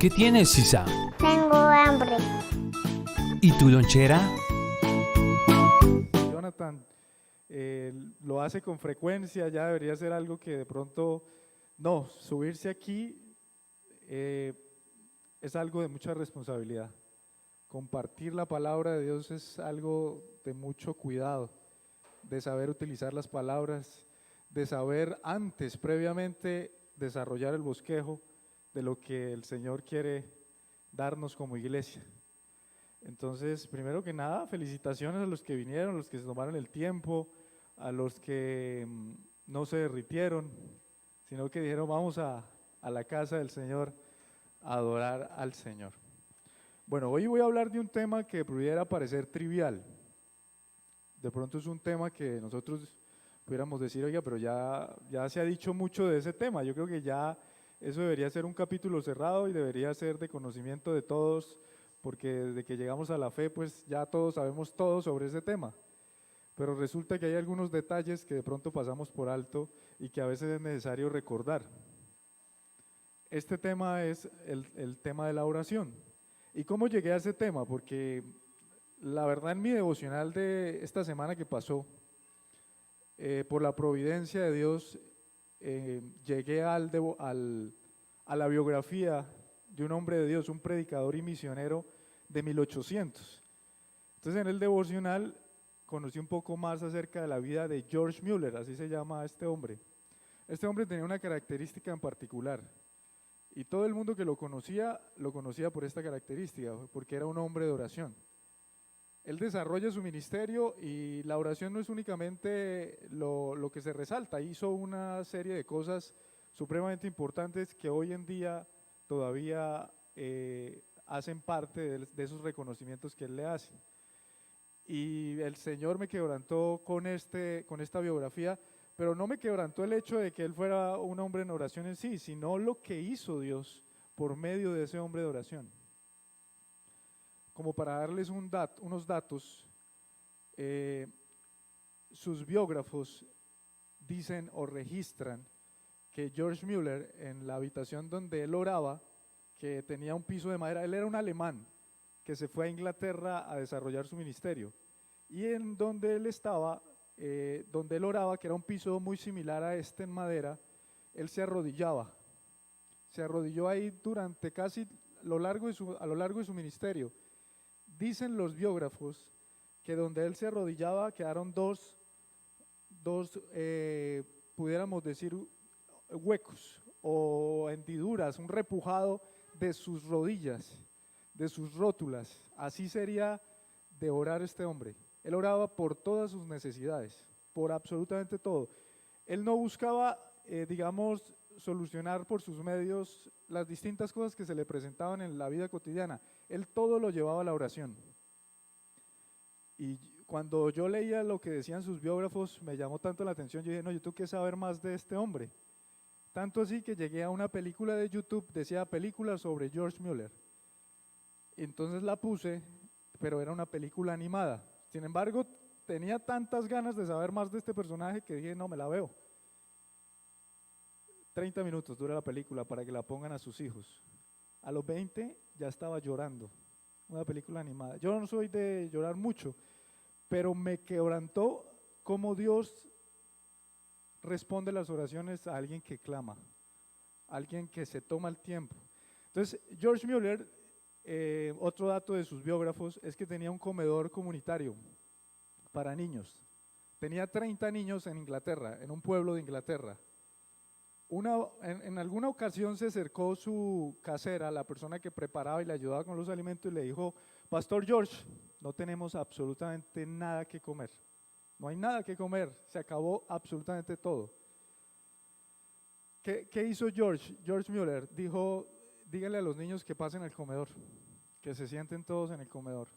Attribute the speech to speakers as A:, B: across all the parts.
A: ¿Qué tienes, Sisa?
B: Tengo hambre.
A: ¿Y tu lonchera?
C: Jonathan lo hace con frecuencia, ya debería ser algo que de pronto, no, subirse aquí eh, es algo de mucha responsabilidad. Compartir la palabra de Dios es algo de mucho cuidado, de saber utilizar las palabras, de saber antes, previamente, desarrollar el bosquejo de lo que el Señor quiere darnos como iglesia. Entonces, primero que nada, felicitaciones a los que vinieron, a los que se tomaron el tiempo, a los que no se derritieron, sino que dijeron vamos a la casa del Señor a adorar al Señor. Bueno, hoy voy a hablar de un tema que pudiera parecer trivial. De pronto es un tema que nosotros pudiéramos decir, oiga, pero ya se ha dicho mucho de ese tema. Yo creo que ya eso debería ser un capítulo cerrado y debería ser de conocimiento de todos, porque desde que llegamos a la fe, pues ya todos sabemos todo sobre ese tema. Pero resulta que hay algunos detalles que de pronto pasamos por alto y que a veces es necesario recordar. Este tema es el tema de la oración. ¿Y cómo llegué a ese tema? Porque la verdad en mi devocional de esta semana que pasó, por la providencia de Dios, llegué a la biografía de un hombre de Dios, un predicador y misionero de 1800. Entonces en el devocional conocí un poco más acerca de la vida de George Mueller, así se llama este hombre. Este hombre tenía una característica en particular y todo el mundo que lo conocía por esta característica, porque era un hombre de oración. Él desarrolla su ministerio y la oración no es únicamente lo que se resalta, hizo una serie de cosas supremamente importantes que hoy en día todavía hacen parte de esos reconocimientos que él le hace. Y el Señor me quebrantó con esta biografía, pero no me quebrantó el hecho de que él fuera un hombre en oración en sí, sino lo que hizo Dios por medio de ese hombre de oración. Como para darles unos datos, sus biógrafos dicen o registran que George Mueller, en la habitación donde él oraba, que tenía un piso de madera, él era un alemán que se fue a Inglaterra a desarrollar su ministerio, y en donde él estaba, donde él oraba, que era un piso muy similar a este en madera, él se arrodilló ahí durante casi a lo largo de su ministerio. Dicen los biógrafos que donde él se arrodillaba quedaron dos pudiéramos decir, huecos o hendiduras, un repujado de sus rodillas, de sus rótulas. Así sería de orar este hombre. Él oraba por todas sus necesidades, por absolutamente todo. Él no buscaba, digamos, solucionar por sus medios las distintas cosas que se le presentaban en la vida cotidiana. Él todo lo llevaba a la oración. Y cuando yo leía lo que decían sus biógrafos, me llamó tanto la atención, yo dije, no, yo tengo que saber más de este hombre. Tanto así que llegué a una película de YouTube, decía película sobre George Mueller. Entonces la puse, pero era una película animada. Sin embargo, tenía tantas ganas de saber más de este personaje que dije, no, me la veo. 30 minutos dura la película para que la pongan a sus hijos. A los 20 ya estaba llorando, una película animada. Yo no soy de llorar mucho, pero me quebrantó cómo Dios responde las oraciones a alguien que clama, a alguien que se toma el tiempo. Entonces, George Mueller, otro dato de sus biógrafos es que tenía un comedor comunitario para niños. Tenía 30 niños en Inglaterra, en un pueblo de Inglaterra. En alguna ocasión se acercó su casera, la persona que preparaba y le ayudaba con los alimentos, y le dijo, Pastor George, no tenemos absolutamente nada que comer, no hay nada que comer, se acabó absolutamente todo. ¿Qué hizo George Mueller? Dijo, díganle a los niños que pasen al comedor, que se sienten todos en el comedor.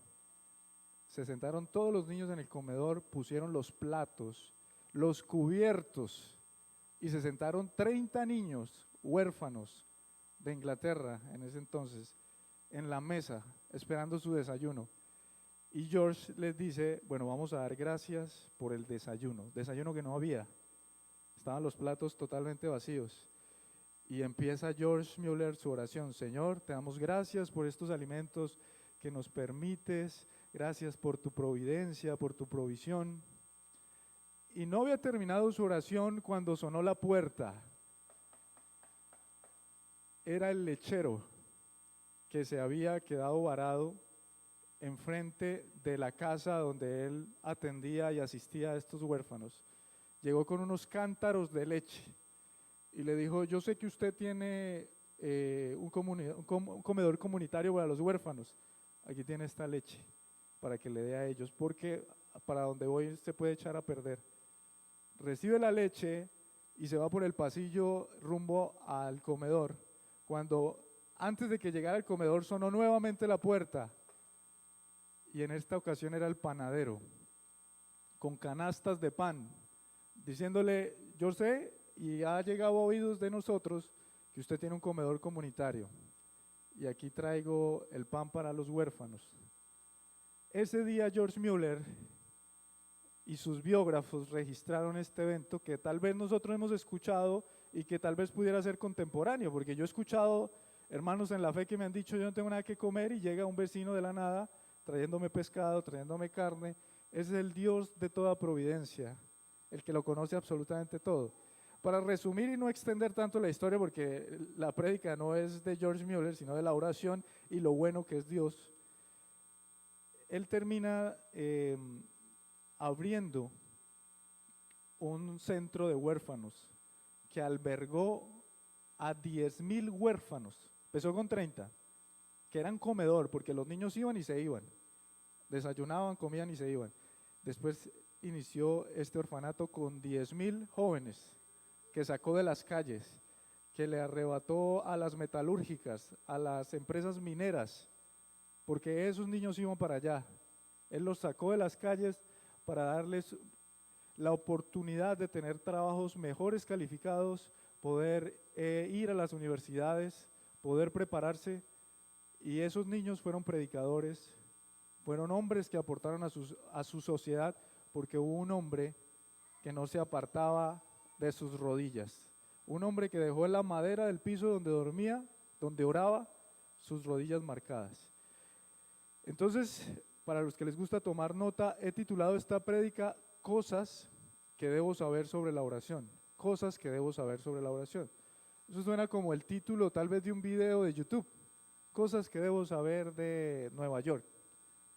C: Se sentaron todos los niños en el comedor, pusieron los platos, los cubiertos, y se sentaron 30 niños huérfanos de Inglaterra en ese entonces en la mesa esperando su desayuno. Y George les dice, bueno, vamos a dar gracias por el desayuno que no había, estaban los platos totalmente vacíos. Y empieza George Mueller su oración. Señor, te damos gracias por estos alimentos que nos permites, gracias por tu providencia, por tu provisión. Y no había terminado su oración cuando sonó la puerta. Era el lechero que se había quedado varado enfrente de la casa donde él atendía y asistía a estos huérfanos. Llegó con unos cántaros de leche y le dijo, yo sé que usted tiene un comedor comunitario para los huérfanos, aquí tiene esta leche para que le dé a ellos, porque para donde voy se puede echar a perder. Recibe la leche y se va por el pasillo rumbo al comedor. Cuando antes de que llegara al comedor sonó nuevamente la puerta y en esta ocasión era el panadero con canastas de pan, diciéndole, yo sé y ha llegado a oídos de nosotros que usted tiene un comedor comunitario y aquí traigo el pan para los huérfanos. Ese día George Mueller y sus biógrafos registraron este evento que tal vez nosotros hemos escuchado y que tal vez pudiera ser contemporáneo, porque yo he escuchado hermanos en la fe que me han dicho yo no tengo nada que comer y llega un vecino de la nada trayéndome pescado, trayéndome carne. Ese es el Dios de toda providencia, el que lo conoce absolutamente todo. Para resumir y no extender tanto la historia, porque la prédica no es de George Mueller, sino de la oración y lo bueno que es Dios, él termina abriendo un centro de huérfanos que albergó a 10,000 huérfanos. Empezó con 30, que eran comedor, porque los niños iban y se iban, desayunaban, comían y se iban. Después inició este orfanato con 10,000 jóvenes que sacó de las calles, que le arrebató a las metalúrgicas, a las empresas mineras, porque esos niños iban para allá. Él los sacó de las calles para darles la oportunidad de tener trabajos mejores calificados, poder ir a las universidades, poder prepararse, y esos niños fueron predicadores, fueron hombres que aportaron a su sociedad, porque hubo un hombre que no se apartaba de sus rodillas, un hombre que dejó en la madera del piso donde dormía, donde oraba, sus rodillas marcadas. Entonces, para los que les gusta tomar nota, he titulado esta prédica Cosas que debo saber sobre la oración. Cosas que debo saber sobre la oración. Eso suena como el título tal vez de un video de YouTube. Cosas que debo saber de Nueva York.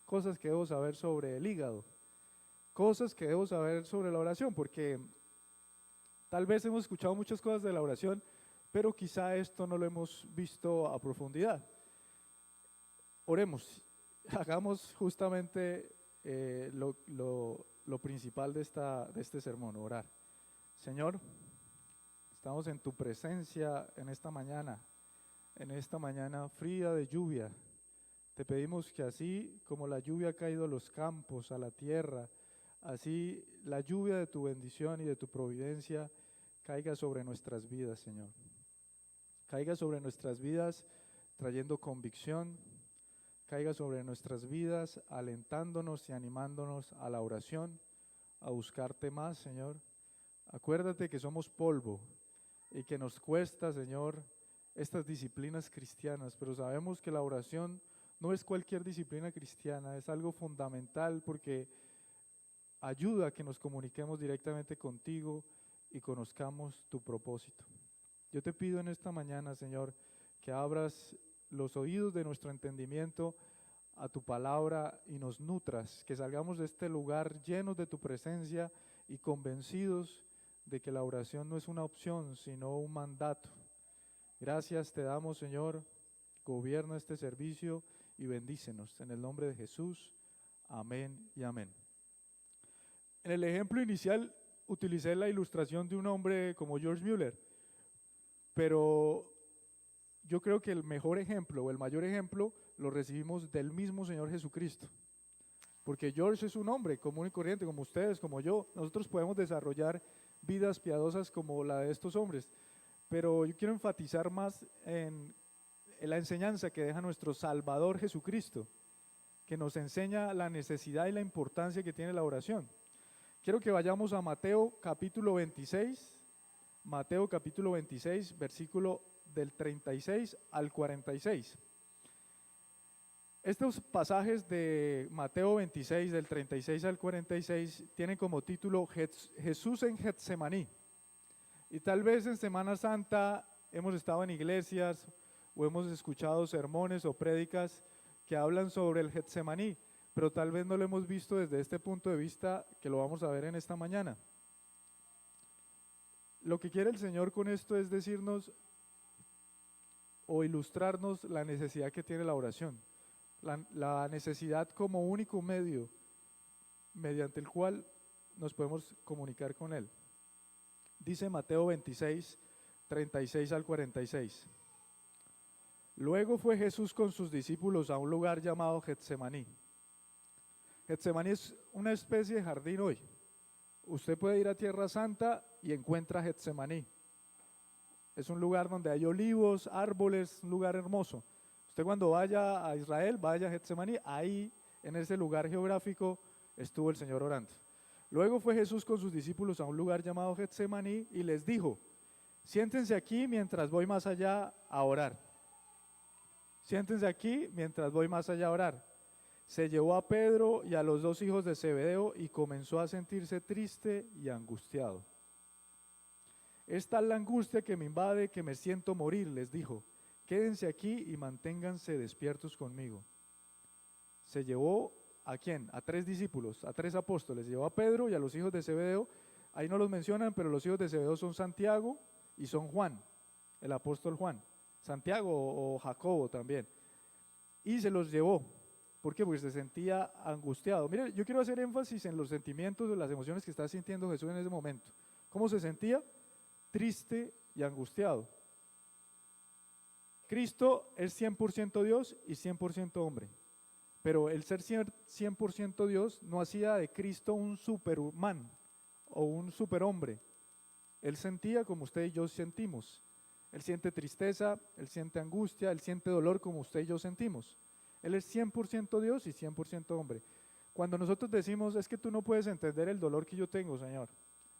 C: Cosas que debo saber sobre el hígado. Cosas que debo saber sobre la oración, porque tal vez hemos escuchado muchas cosas de la oración, pero quizá esto no lo hemos visto a profundidad. Oremos. Hagamos justamente lo principal de este sermón, orar. Señor, estamos en tu presencia en esta mañana fría de lluvia. Te pedimos que así como la lluvia ha caído a los campos, a la tierra, así la lluvia de tu bendición y de tu providencia caiga sobre nuestras vidas, Señor. Caiga sobre nuestras vidas trayendo convicción, caiga sobre nuestras vidas alentándonos y animándonos a la oración, a buscarte más, Señor. Acuérdate que somos polvo y que nos cuesta, Señor, estas disciplinas cristianas, pero sabemos que la oración no es cualquier disciplina cristiana, es algo fundamental porque ayuda a que nos comuniquemos directamente contigo y conozcamos tu propósito. Yo te pido en esta mañana, Señor, que abras los oídos de nuestro entendimiento a tu palabra y nos nutras, que salgamos de este lugar llenos de tu presencia y convencidos de que la oración no es una opción, sino un mandato. Gracias te damos, Señor, gobierna este servicio y bendícenos. En el nombre de Jesús, amén y amén. En el ejemplo inicial utilicé la ilustración de un hombre como George Mueller, pero yo creo que el mejor ejemplo o el mayor ejemplo lo recibimos del mismo Señor Jesucristo. Porque George es un hombre común y corriente, como ustedes, como yo. Nosotros podemos desarrollar vidas piadosas como la de estos hombres. Pero yo quiero enfatizar más en la enseñanza que deja nuestro Salvador Jesucristo, que nos enseña la necesidad y la importancia que tiene la oración. Quiero que vayamos a Mateo capítulo 26, Mateo capítulo 26, versículo del 36 al 46. Estos pasajes de Mateo 26, del 36 al 46, tienen como título Jesús en Getsemaní. Y tal vez en Semana Santa hemos estado en iglesias o hemos escuchado sermones o prédicas que hablan sobre el Getsemaní, pero tal vez no lo hemos visto desde este punto de vista que lo vamos a ver en esta mañana. Lo que quiere el Señor con esto es decirnos o ilustrarnos la necesidad que tiene la oración, la necesidad como único medio mediante el cual nos podemos comunicar con Él. Dice Mateo 26, 36 al 46. Luego fue Jesús con sus discípulos a un lugar llamado Getsemaní. Getsemaní es una especie de jardín hoy. Usted puede ir a Tierra Santa y encuentra Getsemaní. Es un lugar donde hay olivos, árboles, un lugar hermoso. Usted cuando vaya a Israel, vaya a Getsemaní, ahí en ese lugar geográfico estuvo el Señor orando. Luego fue Jesús con sus discípulos a un lugar llamado Getsemaní y les dijo: siéntense aquí mientras voy más allá a orar. Siéntense aquí mientras voy más allá a orar. Se llevó a Pedro y a los dos hijos de Zebedeo y comenzó a sentirse triste y angustiado. Es tal la angustia que me invade que me siento morir, les dijo. Quédense aquí y manténganse despiertos conmigo. Se llevó ¿a quién? A 3 discípulos, a 3 apóstoles. Llevó a Pedro y a los hijos de Zebedeo. Ahí no los mencionan, pero los hijos de Zebedeo son Santiago y son Juan, el apóstol Juan. Santiago o Jacobo también. Y se los llevó. ¿Por qué? Porque se sentía angustiado. Mire, yo quiero hacer énfasis en los sentimientos, en las emociones que está sintiendo Jesús en ese momento. ¿Cómo se sentía? Triste y angustiado. Cristo es 100% Dios y 100% hombre. Pero el ser 100% Dios no hacía de Cristo un superhumano o un superhombre. Él sentía como usted y yo sentimos. Él siente tristeza, Él siente angustia, Él siente dolor como usted y yo sentimos. Él es 100% Dios y 100% hombre. Cuando nosotros decimos, es que tú no puedes entender el dolor que yo tengo, Señor,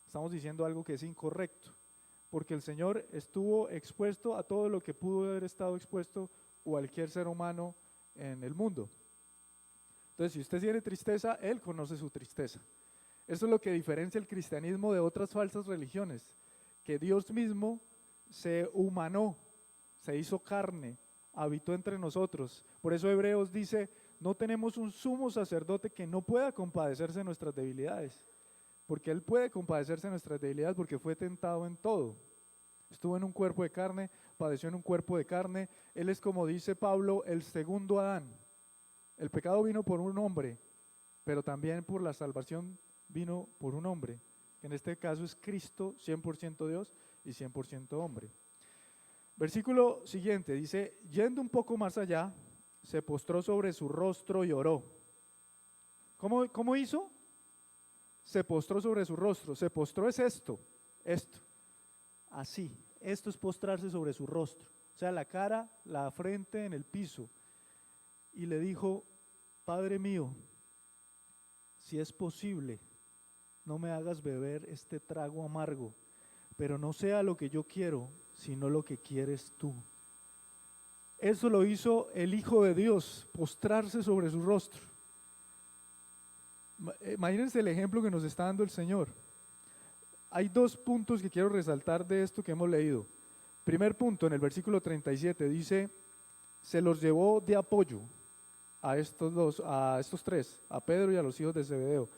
C: estamos diciendo algo que es incorrecto, porque el Señor estuvo expuesto a todo lo que pudo haber estado expuesto cualquier ser humano en el mundo. Entonces, si usted tiene tristeza, Él conoce su tristeza. Eso es lo que diferencia el cristianismo de otras falsas religiones, que Dios mismo se humanó, se hizo carne, habitó entre nosotros. Por eso Hebreos dice, no tenemos un sumo sacerdote que no pueda compadecerse de nuestras debilidades, porque Él puede compadecerse de nuestras debilidades porque fue tentado en todo. Estuvo en un cuerpo de carne, padeció en un cuerpo de carne. Él es, como dice Pablo, el segundo Adán. El pecado vino por un hombre, pero también por la salvación vino por un hombre, que en este caso es Cristo, 100% Dios y 100% hombre. Versículo siguiente dice, yendo un poco más allá, se postró sobre su rostro y oró. ¿Cómo hizo? Se postró sobre su rostro. Se postró es esto, así. Esto es postrarse sobre su rostro, o sea, la cara, la frente en el piso. Y le dijo, Padre mío, si es posible, no me hagas beber este trago amargo, pero no sea lo que yo quiero, sino lo que quieres tú. Eso lo hizo el Hijo de Dios, postrarse sobre su rostro. Imagínense el ejemplo que nos está dando el Señor. Hay 2 puntos que quiero resaltar de esto que hemos leído. Primer punto, en el versículo 37 dice, se los llevó de apoyo a estos 3, a Pedro y a los hijos de Zebedeo.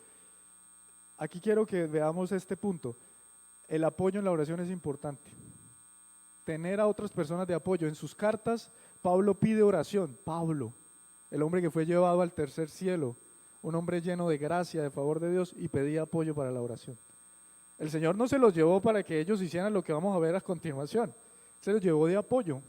C: Aquí quiero que veamos este punto. El apoyo en la oración es importante. Tener a otras personas de apoyo. En sus cartas, Pablo pide oración. Pablo, el hombre que fue llevado al tercer cielo, un hombre lleno de gracia, de favor de Dios, y pedía apoyo para la oración. El Señor no se los llevó para que ellos hicieran lo que vamos a ver a continuación. Se los llevó de apoyo.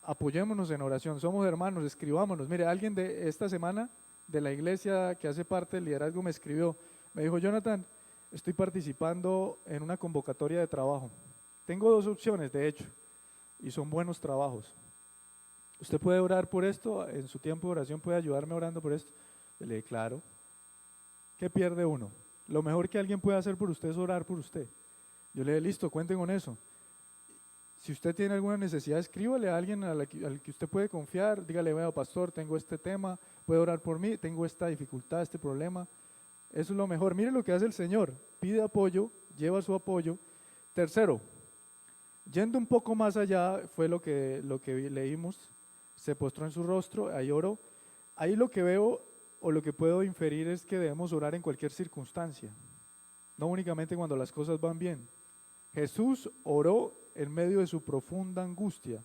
C: Apoyémonos en oración, somos hermanos, escribámonos. Mire, alguien de esta semana de la iglesia que hace parte del liderazgo me escribió, me dijo, Jonathan, estoy participando en una convocatoria de trabajo. Tengo 2 opciones, de hecho, y son buenos trabajos. ¿Usted puede orar por esto? En su tiempo de oración puede ayudarme orando por esto. Yo le dije, claro. ¿Qué pierde uno? Lo mejor que alguien puede hacer por usted es orar por usted. Yo le dije, listo, cuenten con eso. Si usted tiene alguna necesidad, escríbale a alguien al que usted puede confiar, dígale, vea, pastor, tengo este tema, puede orar por mí, tengo esta dificultad, este problema. Eso es lo mejor. Mire lo que hace el Señor, pide apoyo, lleva su apoyo. Tercero, yendo un poco más allá, fue lo que leímos, se postró en su rostro, ahí oró. Ahí lo que veo o lo que puedo inferir es que debemos orar en cualquier circunstancia, no únicamente cuando las cosas van bien. Jesús oró en medio de su profunda angustia,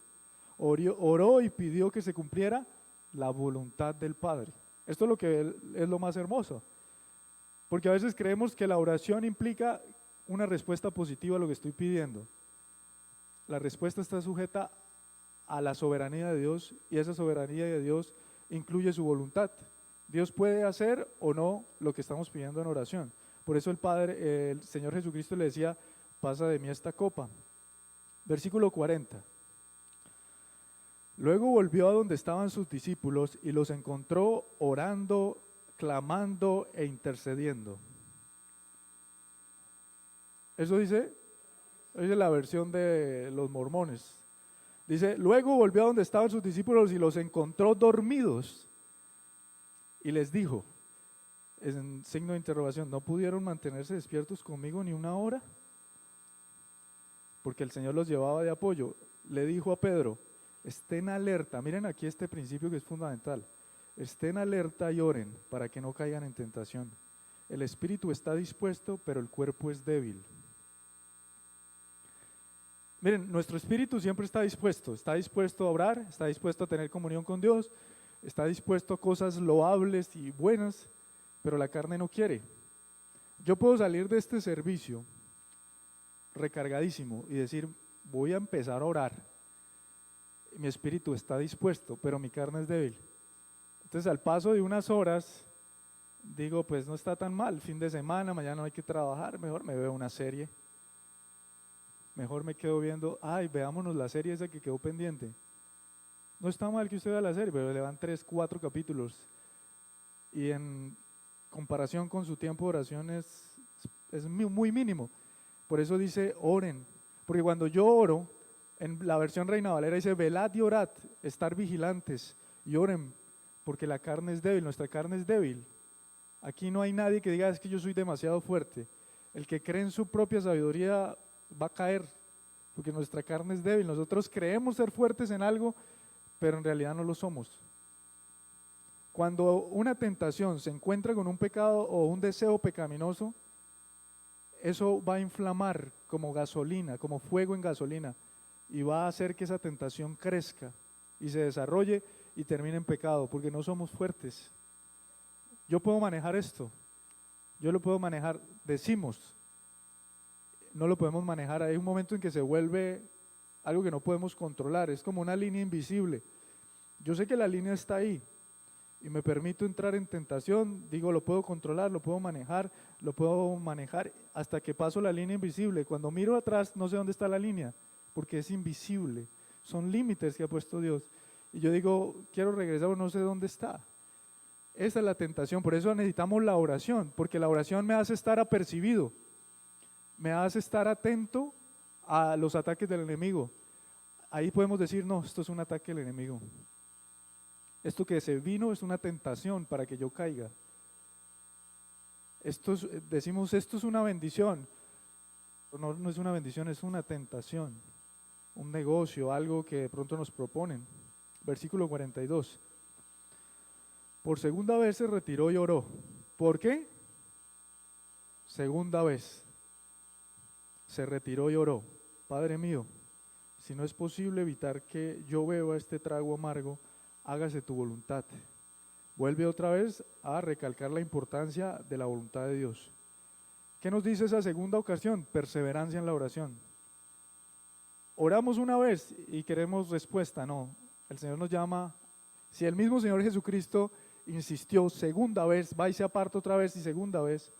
C: oró y pidió que se cumpliera la voluntad del Padre. Esto es lo que es lo más hermoso, porque a veces creemos que la oración implica una respuesta positiva a lo que estoy pidiendo. La respuesta está sujeta a la soberanía de Dios, y esa soberanía de Dios incluye su voluntad. Dios puede hacer o no lo que estamos pidiendo en oración. Por eso el Señor Jesucristo le decía, pasa de mí esta copa. Versículo 40. Luego volvió a donde estaban sus discípulos y los encontró orando, clamando e intercediendo. Eso dice la versión de los mormones. Dice, luego volvió a donde estaban sus discípulos y los encontró dormidos. Y les dijo, en signo de interrogación, ¿no pudieron mantenerse despiertos conmigo ni una hora? Porque el Señor los llevaba de apoyo. Le dijo a Pedro, estén alerta, miren aquí este principio que es fundamental, estén alerta y oren para que no caigan en tentación. El espíritu está dispuesto, pero el cuerpo es débil. Miren, nuestro espíritu siempre está dispuesto a orar, está dispuesto a tener comunión con Dios, está dispuesto a cosas loables y buenas, pero la carne no quiere. Yo puedo salir de este servicio recargadísimo y decir, voy a empezar a orar. Mi espíritu está dispuesto, pero mi carne es débil. Entonces, al paso de unas horas, digo, pues no está tan mal, fin de semana, mañana no hay que trabajar, mejor me veo una serie. Mejor me quedo viendo, veámonos la serie esa que quedó pendiente. No está mal que usted vea la serie, pero le van 3, 4 capítulos. Y en comparación con su tiempo de oración es muy mínimo. Por eso dice, oren. Porque cuando yo oro, en la versión Reina Valera dice, velad y orad, estar vigilantes y oren, porque la carne es débil, nuestra carne es débil. Aquí no hay nadie que diga, es que yo soy demasiado fuerte. El que cree en su propia sabiduría va a caer, porque nuestra carne es débil. Nosotros creemos ser fuertes en algo, pero en realidad no lo somos. Cuando una tentación se encuentra con un pecado o un deseo pecaminoso, eso va a inflamar como gasolina, como fuego en gasolina, y va a hacer que esa tentación crezca y se desarrolle y termine en pecado, porque no somos fuertes. Yo puedo manejar esto, yo lo puedo manejar, decimos, no lo podemos manejar. Hay un momento en que se vuelve algo que no podemos controlar, es como una línea invisible. Yo sé que la línea está ahí y me permito entrar en tentación, digo, lo puedo controlar, lo puedo manejar hasta que paso la línea invisible. Cuando miro atrás no sé dónde está la línea, porque es invisible, son límites que ha puesto Dios. Y yo digo, quiero regresar, no sé dónde está. Esa es la tentación, por eso necesitamos la oración, porque la oración me hace estar apercibido, me hace estar atento a los ataques del enemigo. Ahí podemos decir, no, esto es un ataque del enemigo. Esto que se vino es una tentación para que yo caiga. Decimos, esto es una bendición. No, no es una bendición, es una tentación. Un negocio, algo que de pronto nos proponen. Versículo 42. Por segunda vez se retiró y oró. ¿Por qué? Segunda vez. Se retiró y oró. Padre mío, si no es posible evitar que yo beba este trago amargo, hágase tu voluntad. Vuelve otra vez a recalcar la importancia de la voluntad de Dios. ¿Qué nos dice esa segunda ocasión? Perseverancia en la oración. Oramos una vez y queremos respuesta, no. El Señor nos llama, si el mismo Señor Jesucristo insistió segunda vez, va y se aparta otra vez y segunda vez,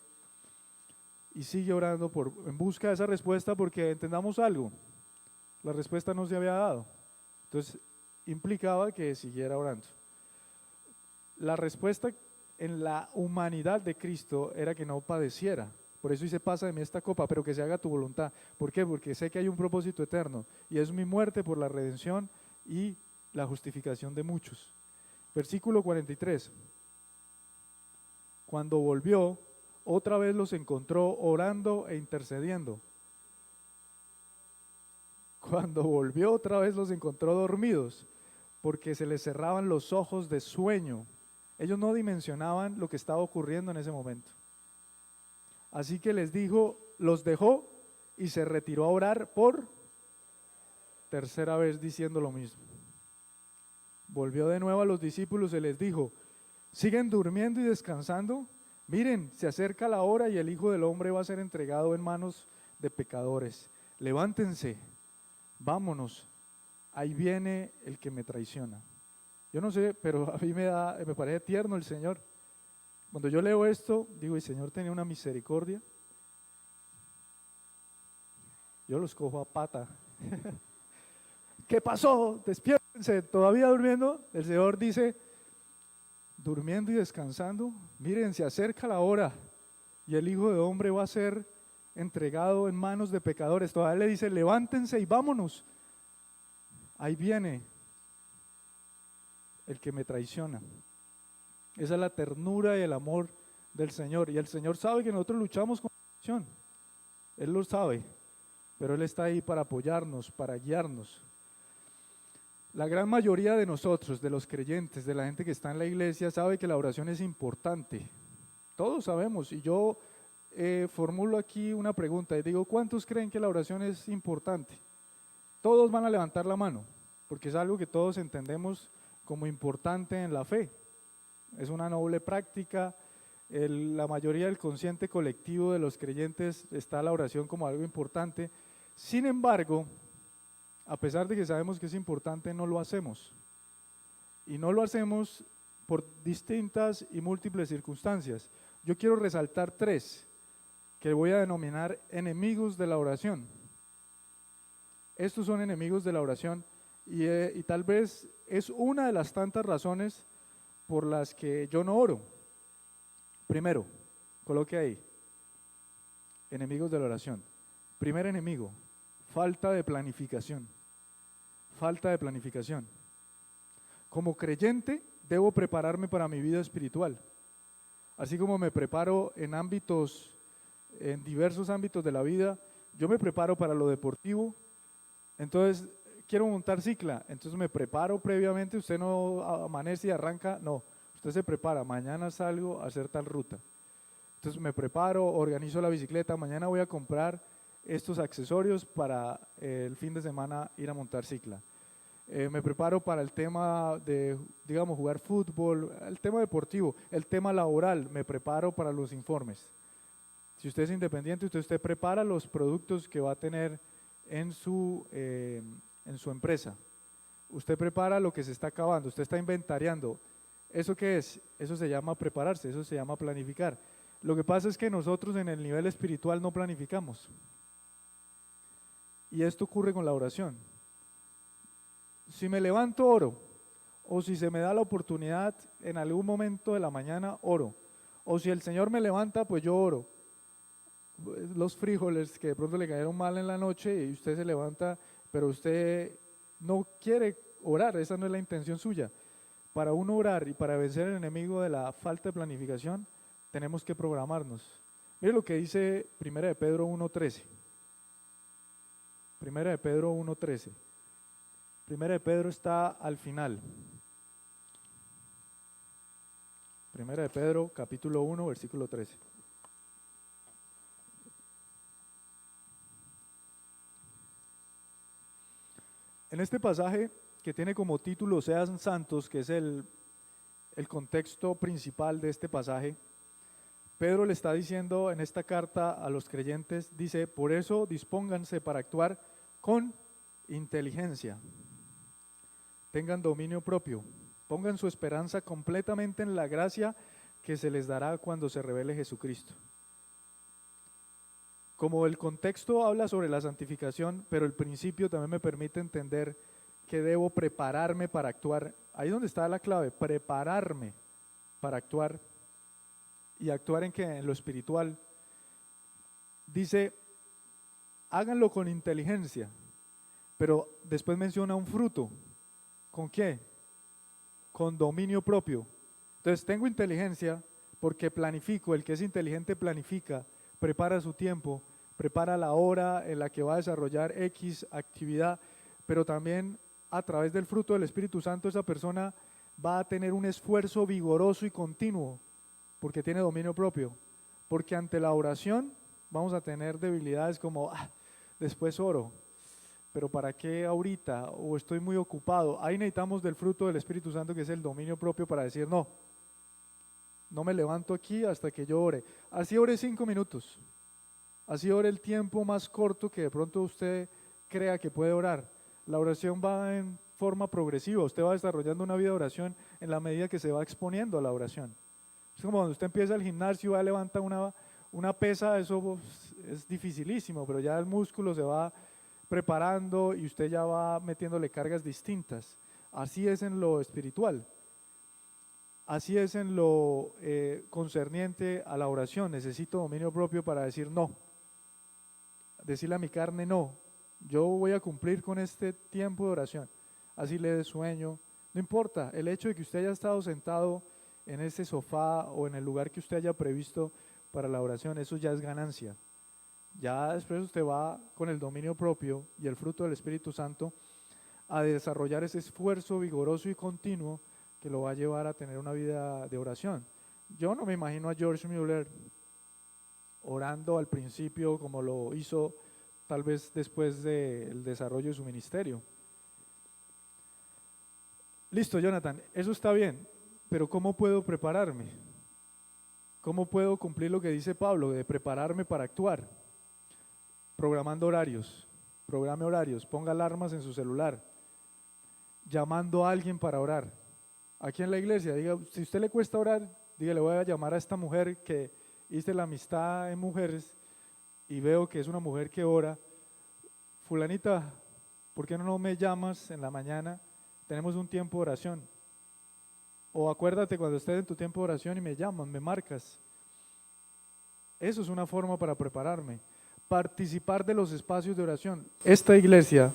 C: y sigue orando en busca de esa respuesta, porque entendamos algo, la respuesta no se había dado, entonces implicaba que siguiera orando. La respuesta en la humanidad de Cristo era que no padeciera, Por eso dice, pasa de mí esta copa, pero que se haga tu voluntad. ¿Por qué? Porque sé que hay un propósito eterno y es mi muerte por la redención y la justificación de muchos. Versículo 43. Cuando volvió, otra vez los encontró orando e intercediendo. Cuando volvió, otra vez los encontró dormidos, porque se les cerraban los ojos de sueño. Ellos no dimensionaban lo que estaba ocurriendo en ese momento. Así que les dijo, los dejó y se retiró a orar por tercera vez diciendo lo mismo. Volvió de nuevo a los discípulos y les dijo, ¿siguen durmiendo y descansando? Miren, se acerca la hora y el Hijo del Hombre va a ser entregado en manos de pecadores. Levántense, vámonos, ahí viene el que me traiciona. Yo no sé, pero a mí me parece tierno el Señor. Cuando yo leo esto, digo, el Señor tenía una misericordia. Yo los cojo a pata. ¿Qué pasó? Despiértense, ¿todavía durmiendo? El Señor dice, durmiendo y descansando, miren, se acerca la hora y el Hijo de Hombre va a ser entregado en manos de pecadores. Todavía le dice, levántense y vámonos. Ahí viene el que me traiciona. Esa es la ternura y el amor del Señor. Y el Señor sabe que nosotros luchamos con traición. Él lo sabe, pero Él está ahí para apoyarnos, para guiarnos. La gran mayoría de nosotros, de los creyentes, de la gente que está en la iglesia, sabe que la oración es importante. Todos sabemos, y yo formulo aquí una pregunta y digo, ¿cuántos creen que la oración es importante? Todos van a levantar la mano, porque es algo que todos entendemos como importante en la fe. Es una noble práctica. La mayoría del consciente colectivo de los creyentes está la oración como algo importante. Sin embargo, a pesar de que sabemos que es importante, no lo hacemos. Y no lo hacemos por distintas y múltiples circunstancias. Yo quiero resaltar tres que voy a denominar enemigos de la oración. Estos son enemigos de la oración y tal vez es una de las tantas razones por las que yo no oro. Primero, coloque ahí, enemigos de la oración. Primer enemigo, falta de planificación. Falta de planificación. Como creyente, debo prepararme para mi vida espiritual. Así como me preparo en diversos ámbitos de la vida, yo me preparo para lo deportivo. Entonces, quiero montar cicla, entonces me preparo previamente. Usted no amanece y arranca, no, usted se prepara, mañana salgo a hacer tal ruta. Entonces me preparo, organizo la bicicleta, mañana voy a comprar estos accesorios para el fin de semana ir a montar cicla. Me preparo para el tema de, digamos, jugar fútbol, el tema deportivo, el tema laboral, me preparo para los informes. Si usted es independiente, usted prepara los productos que va a tener en su empresa. Usted prepara lo que se está acabando, usted está inventariando. ¿Eso qué es? Eso se llama prepararse, eso se llama planificar. Lo que pasa es que nosotros en el nivel espiritual no planificamos. Y esto ocurre con la oración. Si me levanto, oro. O si se me da la oportunidad en algún momento de la mañana, oro. O si el Señor me levanta, pues yo oro. Los frijoles que de pronto le cayeron mal en la noche y usted se levanta, pero usted no quiere orar, esa no es la intención suya. Para uno orar y para vencer el enemigo de la falta de planificación, tenemos que programarnos. Mire lo que dice 1 de Pedro 1:13. 1 de Pedro 1:13. 1 de Pedro está al final. 1 de Pedro, capítulo 1, versículo 13. En este pasaje que tiene como título Sean santos, que es el contexto principal de este pasaje, Pedro le está diciendo en esta carta a los creyentes, dice, por eso dispónganse para actuar con inteligencia, tengan dominio propio, pongan su esperanza completamente en la gracia que se les dará cuando se revele Jesucristo. Como el contexto habla sobre la santificación, pero el principio también me permite entender que debo prepararme para actuar. Ahí es donde está la clave, prepararme para actuar. ¿Y actuar en qué? En lo espiritual. dice, háganlo con inteligencia, pero después menciona un fruto. ¿Con qué? Con dominio propio. Entonces tengo inteligencia porque planifico, el que es inteligente planifica, prepara su tiempo, prepara la hora en la que va a desarrollar X actividad, pero también a través del fruto del Espíritu Santo esa persona va a tener un esfuerzo vigoroso y continuo porque tiene dominio propio, porque ante la oración vamos a tener debilidades como, después oro, pero ¿para qué ahorita? O estoy muy ocupado. Ahí necesitamos del fruto del Espíritu Santo, que es el dominio propio, para decir, no me levanto aquí hasta que yo ore. Así ore 5 minutos, así ore el tiempo más corto que de pronto usted crea que puede orar. La oración va en forma progresiva, usted va desarrollando una vida de oración en la medida que se va exponiendo a la oración. Es como cuando usted empieza el gimnasio y va a levantar una pesa, eso es dificilísimo, pero ya el músculo se va preparando y usted ya va metiéndole cargas distintas. Así es en lo espiritual, así es en lo concerniente a la oración. Necesito dominio propio para decir no, decirle a mi carne no, yo voy a cumplir con este tiempo de oración, así le dé sueño, no importa, el hecho de que usted haya estado sentado en ese sofá o en el lugar que usted haya previsto para la oración, eso ya es ganancia. Ya después usted va con el dominio propio y el fruto del Espíritu Santo a desarrollar ese esfuerzo vigoroso y continuo que lo va a llevar a tener una vida de oración. Yo no me imagino a George Mueller orando al principio como lo hizo tal vez después del desarrollo de su ministerio. Listo, Jonathan, eso está bien, pero ¿cómo puedo prepararme? ¿Cómo puedo cumplir lo que dice Pablo, de prepararme para actuar? Programando horarios, programe horarios, ponga alarmas en su celular, llamando a alguien para orar. Aquí en la iglesia, diga, si a usted le cuesta orar, diga, le voy a llamar a esta mujer que hice la amistad en mujeres y veo que es una mujer que ora. Fulanita, ¿por qué no me llamas en la mañana? Tenemos un tiempo de oración. O acuérdate cuando estés en tu tiempo de oración y me llamas, me marcas. Eso es una forma para prepararme. Participar de los espacios de oración. Esta iglesia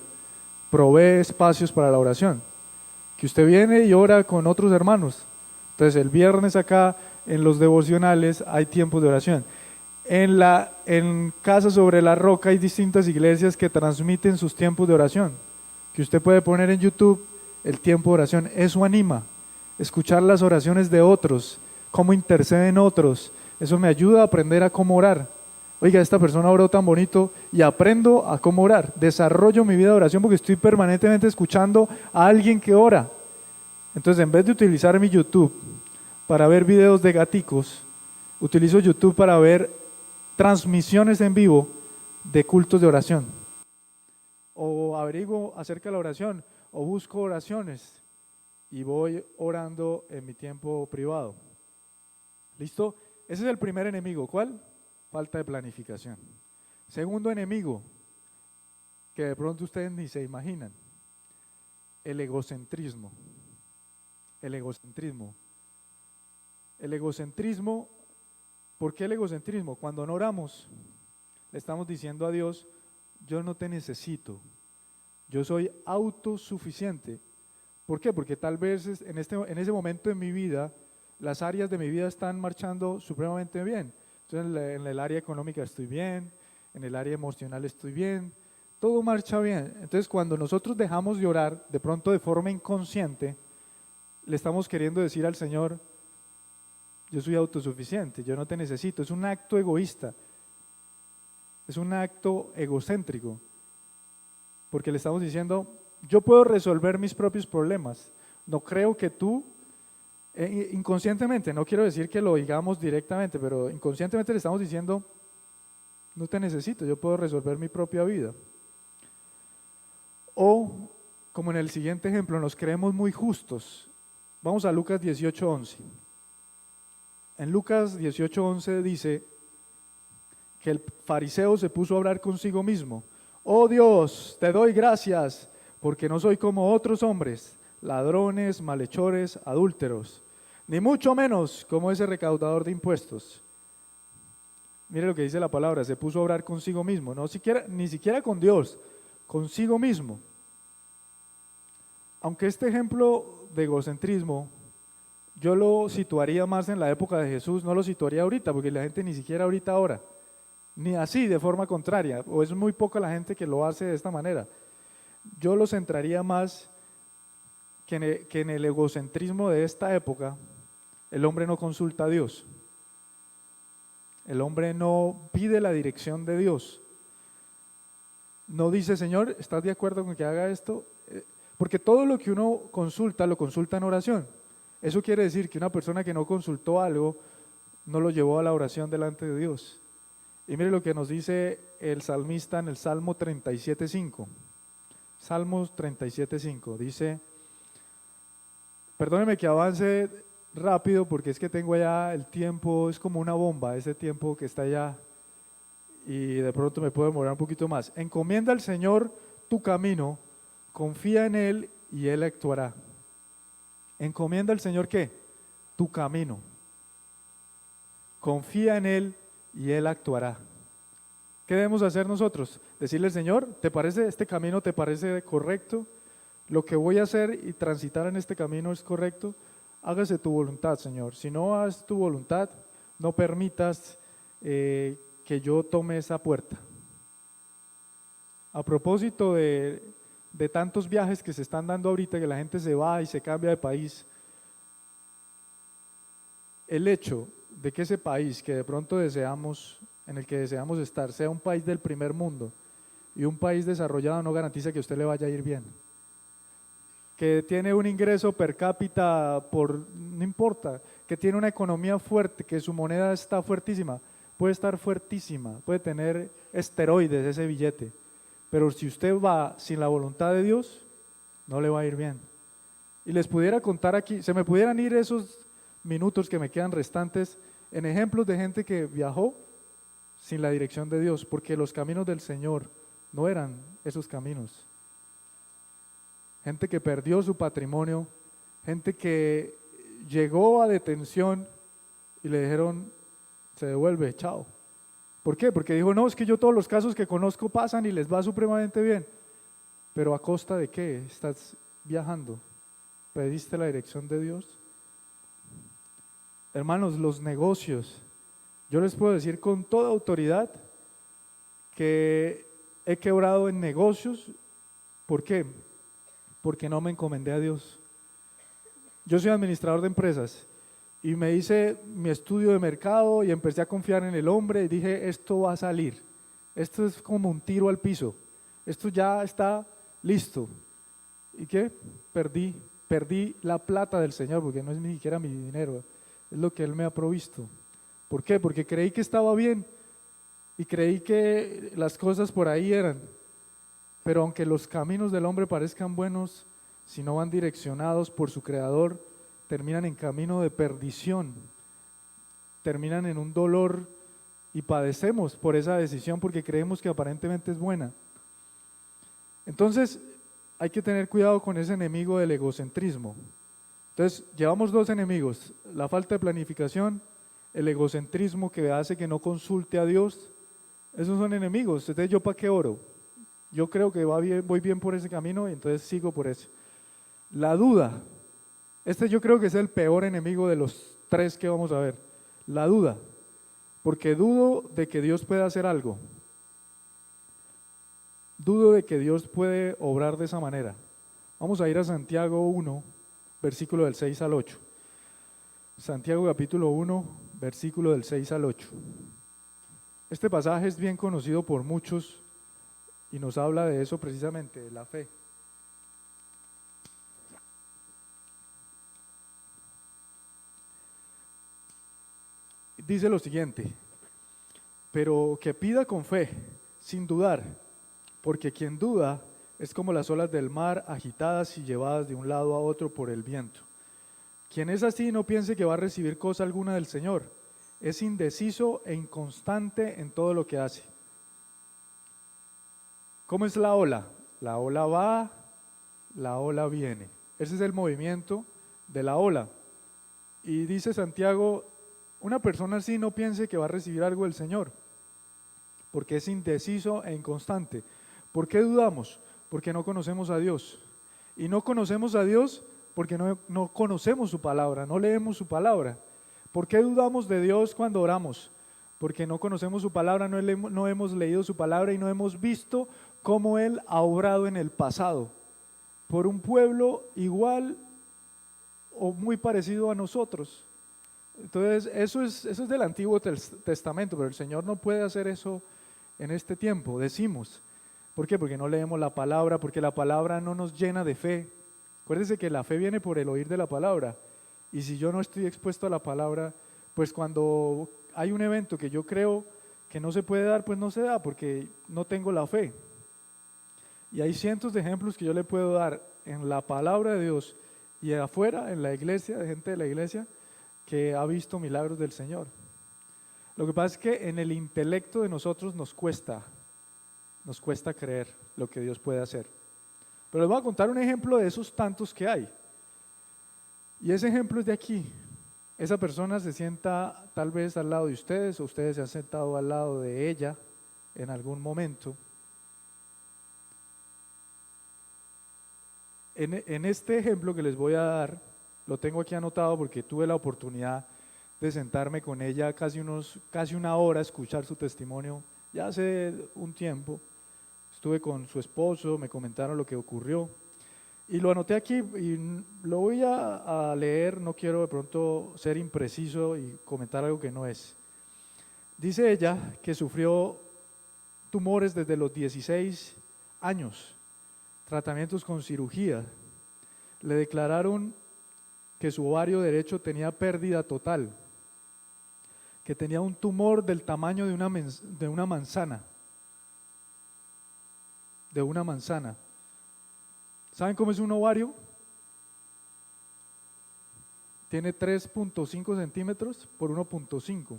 C: provee espacios para la oración, que usted viene y ora con otros hermanos. Entonces el viernes acá en los devocionales hay tiempos de oración. En Casa sobre la Roca hay distintas iglesias que transmiten sus tiempos de oración, que usted puede poner en YouTube el tiempo de oración. Eso anima, escuchar las oraciones de otros, cómo interceden otros. Eso me ayuda a aprender a cómo orar. Oiga, esta persona oró tan bonito y aprendo a cómo orar. Desarrollo mi vida de oración porque estoy permanentemente escuchando a alguien que ora. Entonces, en vez de utilizar mi YouTube para ver videos de gaticos, utilizo YouTube para ver transmisiones en vivo de cultos de oración. O averiguo acerca de la oración, o busco oraciones y voy orando en mi tiempo privado. ¿Listo? Ese es el primer enemigo. ¿Cuál? Falta de planificación. Segundo enemigo, que de pronto ustedes ni se imaginan, el egocentrismo. El egocentrismo. El egocentrismo, ¿por qué el egocentrismo? Cuando no oramos, le estamos diciendo a Dios, yo no te necesito, yo soy autosuficiente. ¿Por qué? Porque tal vez en ese momento de mi vida, las áreas de mi vida están marchando supremamente bien. Entonces en el área económica estoy bien, en el área emocional estoy bien, todo marcha bien. Entonces cuando nosotros dejamos de orar, de pronto de forma inconsciente, le estamos queriendo decir al Señor, yo soy autosuficiente, yo no te necesito. Es un acto egoísta, es un acto egocéntrico, porque le estamos diciendo, yo puedo resolver mis propios problemas, no creo que tú, inconscientemente, no quiero decir que lo digamos directamente, pero inconscientemente le estamos diciendo, no te necesito, yo puedo resolver mi propia vida. O, como en el siguiente ejemplo, nos creemos muy justos. Vamos a Lucas 18:11. En Lucas 18:11 dice que el fariseo se puso a hablar consigo mismo. Oh Dios, te doy gracias porque no soy como otros hombres, ladrones, malhechores, adúlteros, ni mucho menos como ese recaudador de impuestos. Mire lo que dice la palabra, se puso a orar consigo mismo, ni siquiera con Dios, consigo mismo. Aunque este ejemplo de egocentrismo yo lo situaría más en la época de Jesús, no lo situaría ahorita, porque la gente ni siquiera ahorita ora, ni así de forma contraria, o es muy poca la gente que lo hace de esta manera. Yo lo centraría más que en el egocentrismo de esta época. El hombre no consulta a Dios, el hombre no pide la dirección de Dios, no dice, Señor, ¿estás de acuerdo con que haga esto? Porque todo lo que uno consulta, lo consulta en oración. Eso quiere decir que una persona que no consultó algo, no lo llevó a la oración delante de Dios. Y mire lo que nos dice el salmista en el Salmo 37.5. Salmos 37.5 dice, perdóneme que avance rápido porque es que tengo allá el tiempo, es como una bomba, ese tiempo que está allá y de pronto me puedo demorar un poquito más. Encomienda al Señor tu camino, confía en Él y Él actuará. Encomienda al Señor ¿qué? Tu camino. Confía en Él y Él actuará. ¿Qué debemos hacer nosotros? Decirle, Señor, ¿te parece este camino, te parece correcto? Lo que voy a hacer y transitar en este camino es correcto. Hágase tu voluntad, Señor. Si no haces tu voluntad, no permitas que yo tome esa puerta. A propósito de tantos viajes que se están dando ahorita, que la gente se va y se cambia de país, el hecho de que ese país que de pronto deseamos, en el que deseamos estar, sea un país del primer mundo y un país desarrollado, no garantiza que a usted le vaya a ir bien. Que tiene un ingreso per cápita no importa, que tiene una economía fuerte, que su moneda está fuertísima, puede estar fuertísima, puede tener esteroides ese billete, pero si usted va sin la voluntad de Dios, no le va a ir bien. Y les pudiera contar aquí, se me pudieran ir esos minutos que me quedan restantes en ejemplos de gente que viajó sin la dirección de Dios, porque los caminos del Señor no eran esos caminos. Gente que perdió su patrimonio, gente que llegó a detención y le dijeron, se devuelve, chao. ¿Por qué? Porque dijo, no, es que yo todos los casos que conozco pasan y les va supremamente bien. Pero ¿a costa de qué estás viajando? ¿Pediste la dirección de Dios? Hermanos, los negocios, yo les puedo decir con toda autoridad que he quebrado en negocios. ¿Por qué? Porque no me encomendé a Dios. Yo soy administrador de empresas y me hice mi estudio de mercado y empecé a confiar en el hombre y dije, esto va a salir, esto es como un tiro al piso, esto ya está listo. ¿Y qué? Perdí la plata del Señor, porque no es ni siquiera mi dinero, es lo que Él me ha provisto. ¿Por qué? Porque creí que estaba bien y creí que las cosas por ahí eran. Pero aunque los caminos del hombre parezcan buenos, si no van direccionados por su Creador, terminan en camino de perdición, terminan en un dolor y padecemos por esa decisión porque creemos que aparentemente es buena. Entonces, hay que tener cuidado con ese enemigo del egocentrismo. Entonces, llevamos dos enemigos, la falta de planificación, el egocentrismo que hace que no consulte a Dios. Esos son enemigos. Entonces, ¿yo para qué oro? Yo creo que voy bien por ese camino y entonces sigo por ese. La duda, yo creo que es el peor enemigo de los tres que vamos a ver. La duda, porque dudo de que Dios pueda hacer algo. Dudo de que Dios puede obrar de esa manera. Vamos a ir a Santiago 1, versículo del 6 al 8. Santiago capítulo 1, versículo del 6 al 8. Este pasaje es bien conocido por muchos y nos habla de eso precisamente, de la fe. Dice lo siguiente, pero que pida con fe, sin dudar, porque quien duda es como las olas del mar agitadas y llevadas de un lado a otro por el viento. Quien es así no piense que va a recibir cosa alguna del Señor, es indeciso e inconstante en todo lo que hace. ¿Cómo es la ola? La ola va, la ola viene. Ese es el movimiento de la ola. Y dice Santiago, una persona así no piense que va a recibir algo del Señor. porque es indeciso e inconstante. ¿Por qué dudamos? Porque no conocemos a Dios. Y no conocemos a Dios porque no conocemos su palabra, no leemos su palabra. ¿Por qué dudamos de Dios cuando oramos? Porque no conocemos su palabra, no hemos leído su palabra y no hemos visto cómo Él ha obrado en el pasado por un pueblo igual o muy parecido a nosotros. Entonces, eso es del Antiguo Testamento, pero el Señor no puede hacer eso en este tiempo, decimos. ¿Por qué? Porque no leemos la palabra, porque la palabra no nos llena de fe. Acuérdense que la fe viene por el oír de la palabra. Y si yo no estoy expuesto a la palabra, pues cuando hay un evento que yo creo que no se puede dar, pues no se da porque no tengo la fe. Y hay cientos de ejemplos que yo le puedo dar en la palabra de Dios y afuera, en la iglesia, de gente de la iglesia, que ha visto milagros del Señor. Lo que pasa es que en el intelecto de nosotros nos cuesta creer lo que Dios puede hacer. Pero les voy a contar un ejemplo de esos tantos que hay. Y ese ejemplo es de aquí. Esa persona se sienta tal vez al lado de ustedes o ustedes se han sentado al lado de ella en algún momento. En este ejemplo que les voy a dar, lo tengo aquí anotado porque tuve la oportunidad de sentarme con ella casi una hora a escuchar su testimonio ya hace un tiempo. Estuve con su esposo, me comentaron lo que ocurrió y lo anoté aquí y lo voy a leer, no quiero de pronto ser impreciso y comentar algo que no es. Dice ella que sufrió tumores desde los 16 años, tratamientos con cirugía. Le declararon que su ovario derecho tenía pérdida total, que tenía un tumor del tamaño de una manzana. De una manzana. ¿Saben cómo es un ovario? Tiene 3.5 centímetros por 1.5.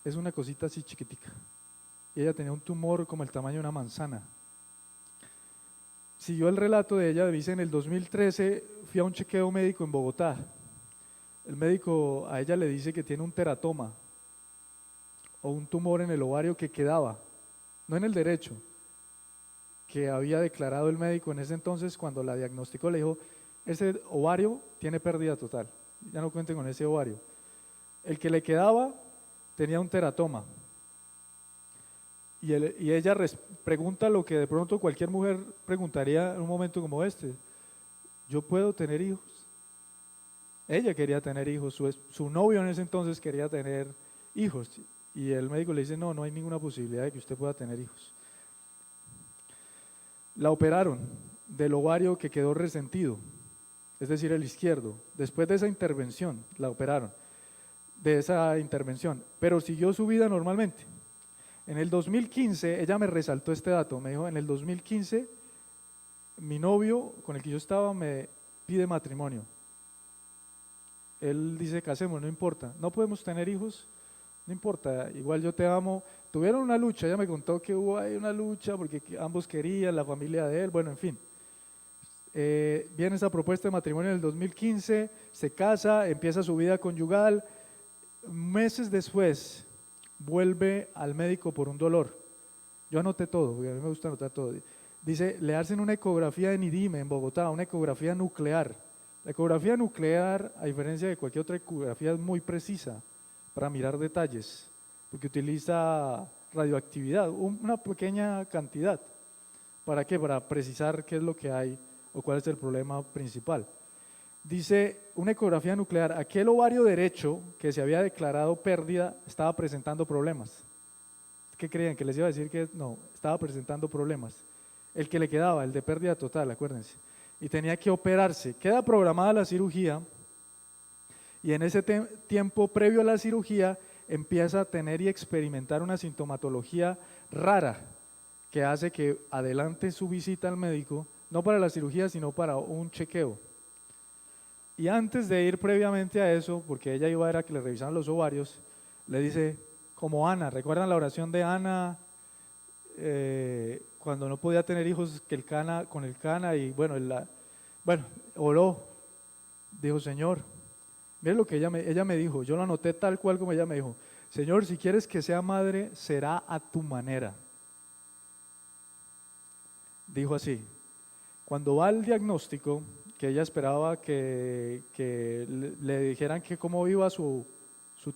C: Es una cosita así chiquitica. Y ella tenía un tumor como el tamaño de una manzana. Siguió el relato de ella, dice, en el 2013 fui a un chequeo médico en Bogotá. El médico a ella le dice que tiene un teratoma o un tumor en el ovario que quedaba, no en el derecho, que había declarado el médico en ese entonces cuando la diagnosticó, le dijo, ese ovario tiene pérdida total, ya no cuenten con ese ovario. El que le quedaba tenía un teratoma. Y ella pregunta lo que de pronto cualquier mujer preguntaría en un momento como este: ¿yo puedo tener hijos? Ella quería tener hijos, su novio en ese entonces quería tener hijos y el médico le dice: no hay ninguna posibilidad de que usted pueda tener hijos. La operaron del ovario que quedó resentido, es decir, el izquierdo. Después de esa intervención, la operaron de esa intervención, pero siguió su vida normalmente. En el 2015, ella me resaltó este dato, me dijo, en el 2015 mi novio con el que yo estaba me pide matrimonio. Él dice, casemos, no importa, no podemos tener hijos, no importa, igual yo te amo. Tuvieron una lucha, ella me contó que hubo ahí una lucha porque ambos querían, la familia de él, bueno, en fin. Viene esa propuesta de matrimonio en el 2015, se casa, empieza su vida conyugal. Meses después vuelve al médico por un dolor. Yo anoté todo, porque a mí me gusta anotar todo. Dice, le hacen una ecografía en IDIME, en Bogotá, una ecografía nuclear. La ecografía nuclear, a diferencia de cualquier otra ecografía, es muy precisa para mirar detalles, porque utiliza radioactividad, una pequeña cantidad. ¿Para qué? Para precisar qué es lo que hay o cuál es el problema principal. Dice, una ecografía nuclear, aquel ovario derecho que se había declarado pérdida estaba presentando problemas. ¿Qué creían? ¿Que les iba a decir que no? Estaba presentando problemas. El que le quedaba, el de pérdida total, acuérdense. Y tenía que operarse. Queda programada la cirugía y en ese tiempo previo a la cirugía empieza a tener y experimentar una sintomatología rara que hace que adelante su visita al médico, no para la cirugía, sino para un chequeo. Y antes de ir previamente a eso, porque ella iba a ir a que le revisaran los ovarios, le dice, como Ana, ¿recuerdan la oración de Ana cuando no podía tener hijos con el Cana? Y bueno, oró, dijo, Señor, miren lo que ella me dijo, yo lo anoté tal cual como ella me dijo, Señor, si quieres que sea madre, será a tu manera. Dijo así. Cuando va al diagnóstico, que ella esperaba que le dijeran que cómo iba su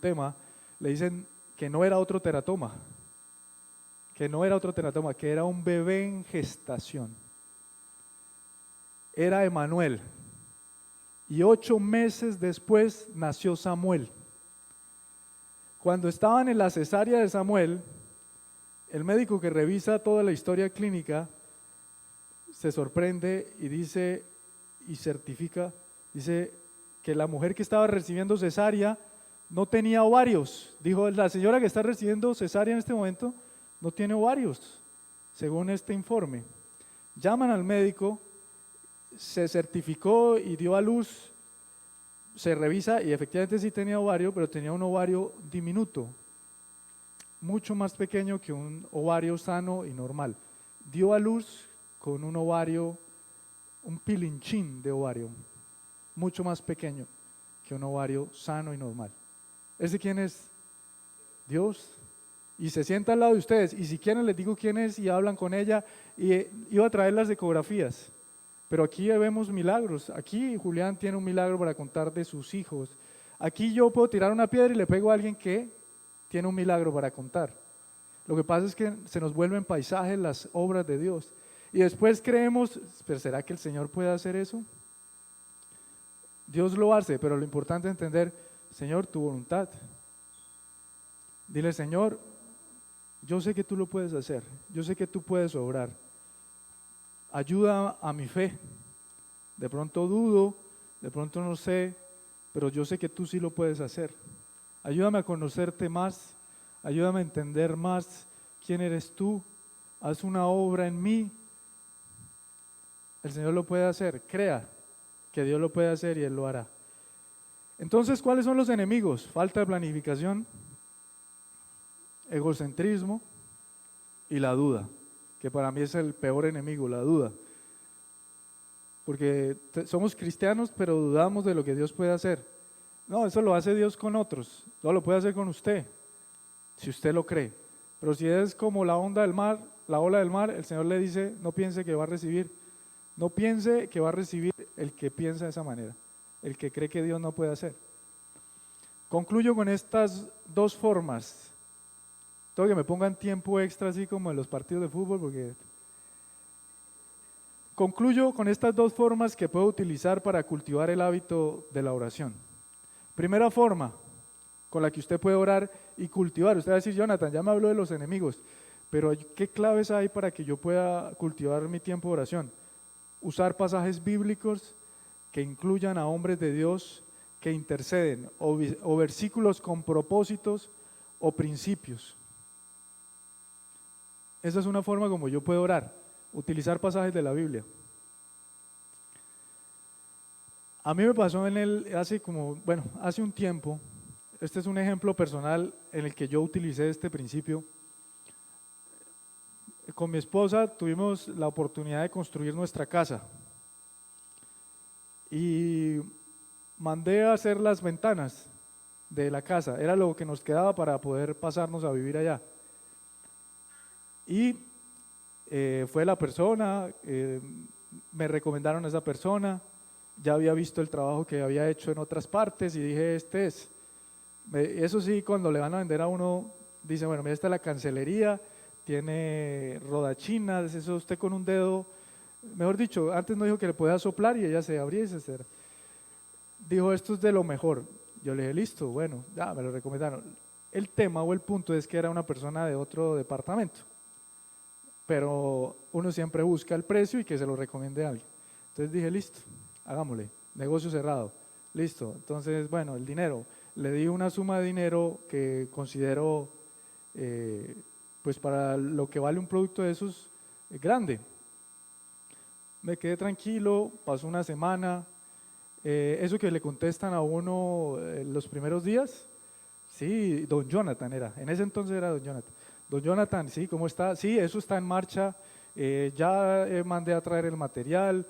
C: tema, le dicen que no era otro teratoma, que era un bebé en gestación. Era Emanuel. Y 8 meses después nació Samuel. Cuando estaban en la cesárea de Samuel, el médico que revisa toda la historia clínica se sorprende y dice y certifica, dice que la mujer que estaba recibiendo cesárea no tenía ovarios. Dijo, la señora que está recibiendo cesárea en este momento no tiene ovarios, según este informe. Llaman al médico, se certificó y dio a luz, se revisa y efectivamente sí tenía ovario, pero tenía un ovario diminuto, mucho más pequeño que un ovario sano y normal. Dio a luz con un ovario, un pilinchín de ovario, mucho más pequeño que un ovario sano y normal. ¿Ese quién es? Dios. Y se sienta al lado de ustedes, y si quieren les digo quién es y hablan con ella, y iba a traer las ecografías. Pero aquí vemos milagros. Aquí Julián tiene un milagro para contar de sus hijos. Aquí yo puedo tirar una piedra y le pego a alguien que tiene un milagro para contar. Lo que pasa es que se nos vuelven paisajes las obras de Dios. Y después creemos, ¿pero será que el Señor puede hacer eso? Dios lo hace, pero lo importante es entender, Señor, tu voluntad. Dile, Señor, yo sé que tú lo puedes hacer. Yo sé que tú puedes obrar. Ayuda a mi fe. De pronto dudo, de pronto no sé, pero yo sé que tú sí lo puedes hacer. Ayúdame a conocerte más, ayúdame a entender más quién eres tú. Haz una obra en mí. El Señor lo puede hacer, crea que Dios lo puede hacer y Él lo hará. Entonces, ¿cuáles son los enemigos? Falta de planificación, egocentrismo y la duda, que para mí es el peor enemigo, la duda. Porque somos cristianos, pero dudamos de lo que Dios puede hacer. No, eso lo hace Dios con otros, no lo puede hacer con usted, si usted lo cree. Pero si es como la onda del mar, la ola del mar, el Señor le dice, no piense que va a recibir. No piense que va a recibir el que piensa de esa manera, el que cree que Dios no puede hacer. Concluyo con estas dos formas. Tengo que me pongan tiempo extra así como en los partidos de fútbol porque... Concluyo con estas dos formas que puedo utilizar para cultivar el hábito de la oración. Primera forma con la que usted puede orar y cultivar. Usted va a decir, Jonathan, ya me habló de los enemigos, pero ¿qué claves hay para que yo pueda cultivar mi tiempo de oración? Usar pasajes bíblicos que incluyan a hombres de Dios que interceden, o versículos con propósitos o principios. Esa es una forma como yo puedo orar, utilizar pasajes de la Biblia. A mí me pasó hace un tiempo, este es un ejemplo personal en el que yo utilicé este principio. Con mi esposa tuvimos la oportunidad de construir nuestra casa y mandé a hacer las ventanas de la casa, era lo que nos quedaba para poder pasarnos a vivir allá. Y fue la persona, me recomendaron a esa persona, ya había visto el trabajo que había hecho en otras partes y dije, este es. Eso sí, cuando le van a vender a uno, dice, bueno, mira, esta es la cancelería, tiene rodachinas, eso usted con un dedo, mejor dicho, antes no dijo que le podía soplar y ella se abría y se cerraba. Dijo, esto es de lo mejor. Yo le dije, listo, bueno, ya me lo recomendaron. El tema o el punto es que era una persona de otro departamento, pero uno siempre busca el precio y que se lo recomiende a alguien. Entonces dije, listo, hagámosle, negocio cerrado, listo. Entonces, bueno, el dinero, le di una suma de dinero que considero, pues para lo que vale un producto de esos, grande. Me quedé tranquilo, pasó una semana, eso que le contestan a uno los primeros días, sí, don Jonathan era, en ese entonces era don Jonathan. Don Jonathan, sí, ¿cómo está? Sí, eso está en marcha, ya mandé a traer el material,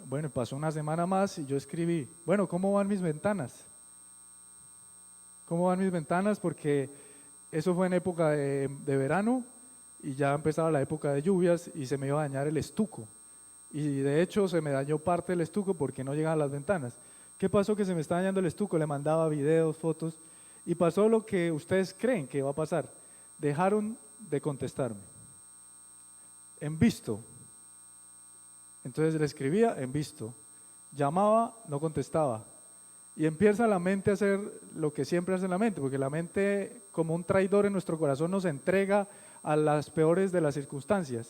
C: Bueno, pasó una semana más y yo escribí, bueno, ¿cómo van mis ventanas? cómo van mis ventanas, porque eso fue en época de verano y ya empezaba la época de lluvias y se me iba a dañar el estuco. Y de hecho se me dañó parte del estuco porque no llegaban las ventanas. ¿Qué pasó? Que se me estaba dañando el estuco, le mandaba videos, fotos, y pasó lo que ustedes creen que va a pasar. Dejaron de contestarme. En visto. Entonces le escribía en visto. Llamaba, no contestaba. Y empieza la mente a hacer lo que siempre hace la mente, porque la mente, como un traidor en nuestro corazón, nos entrega a las peores de las circunstancias.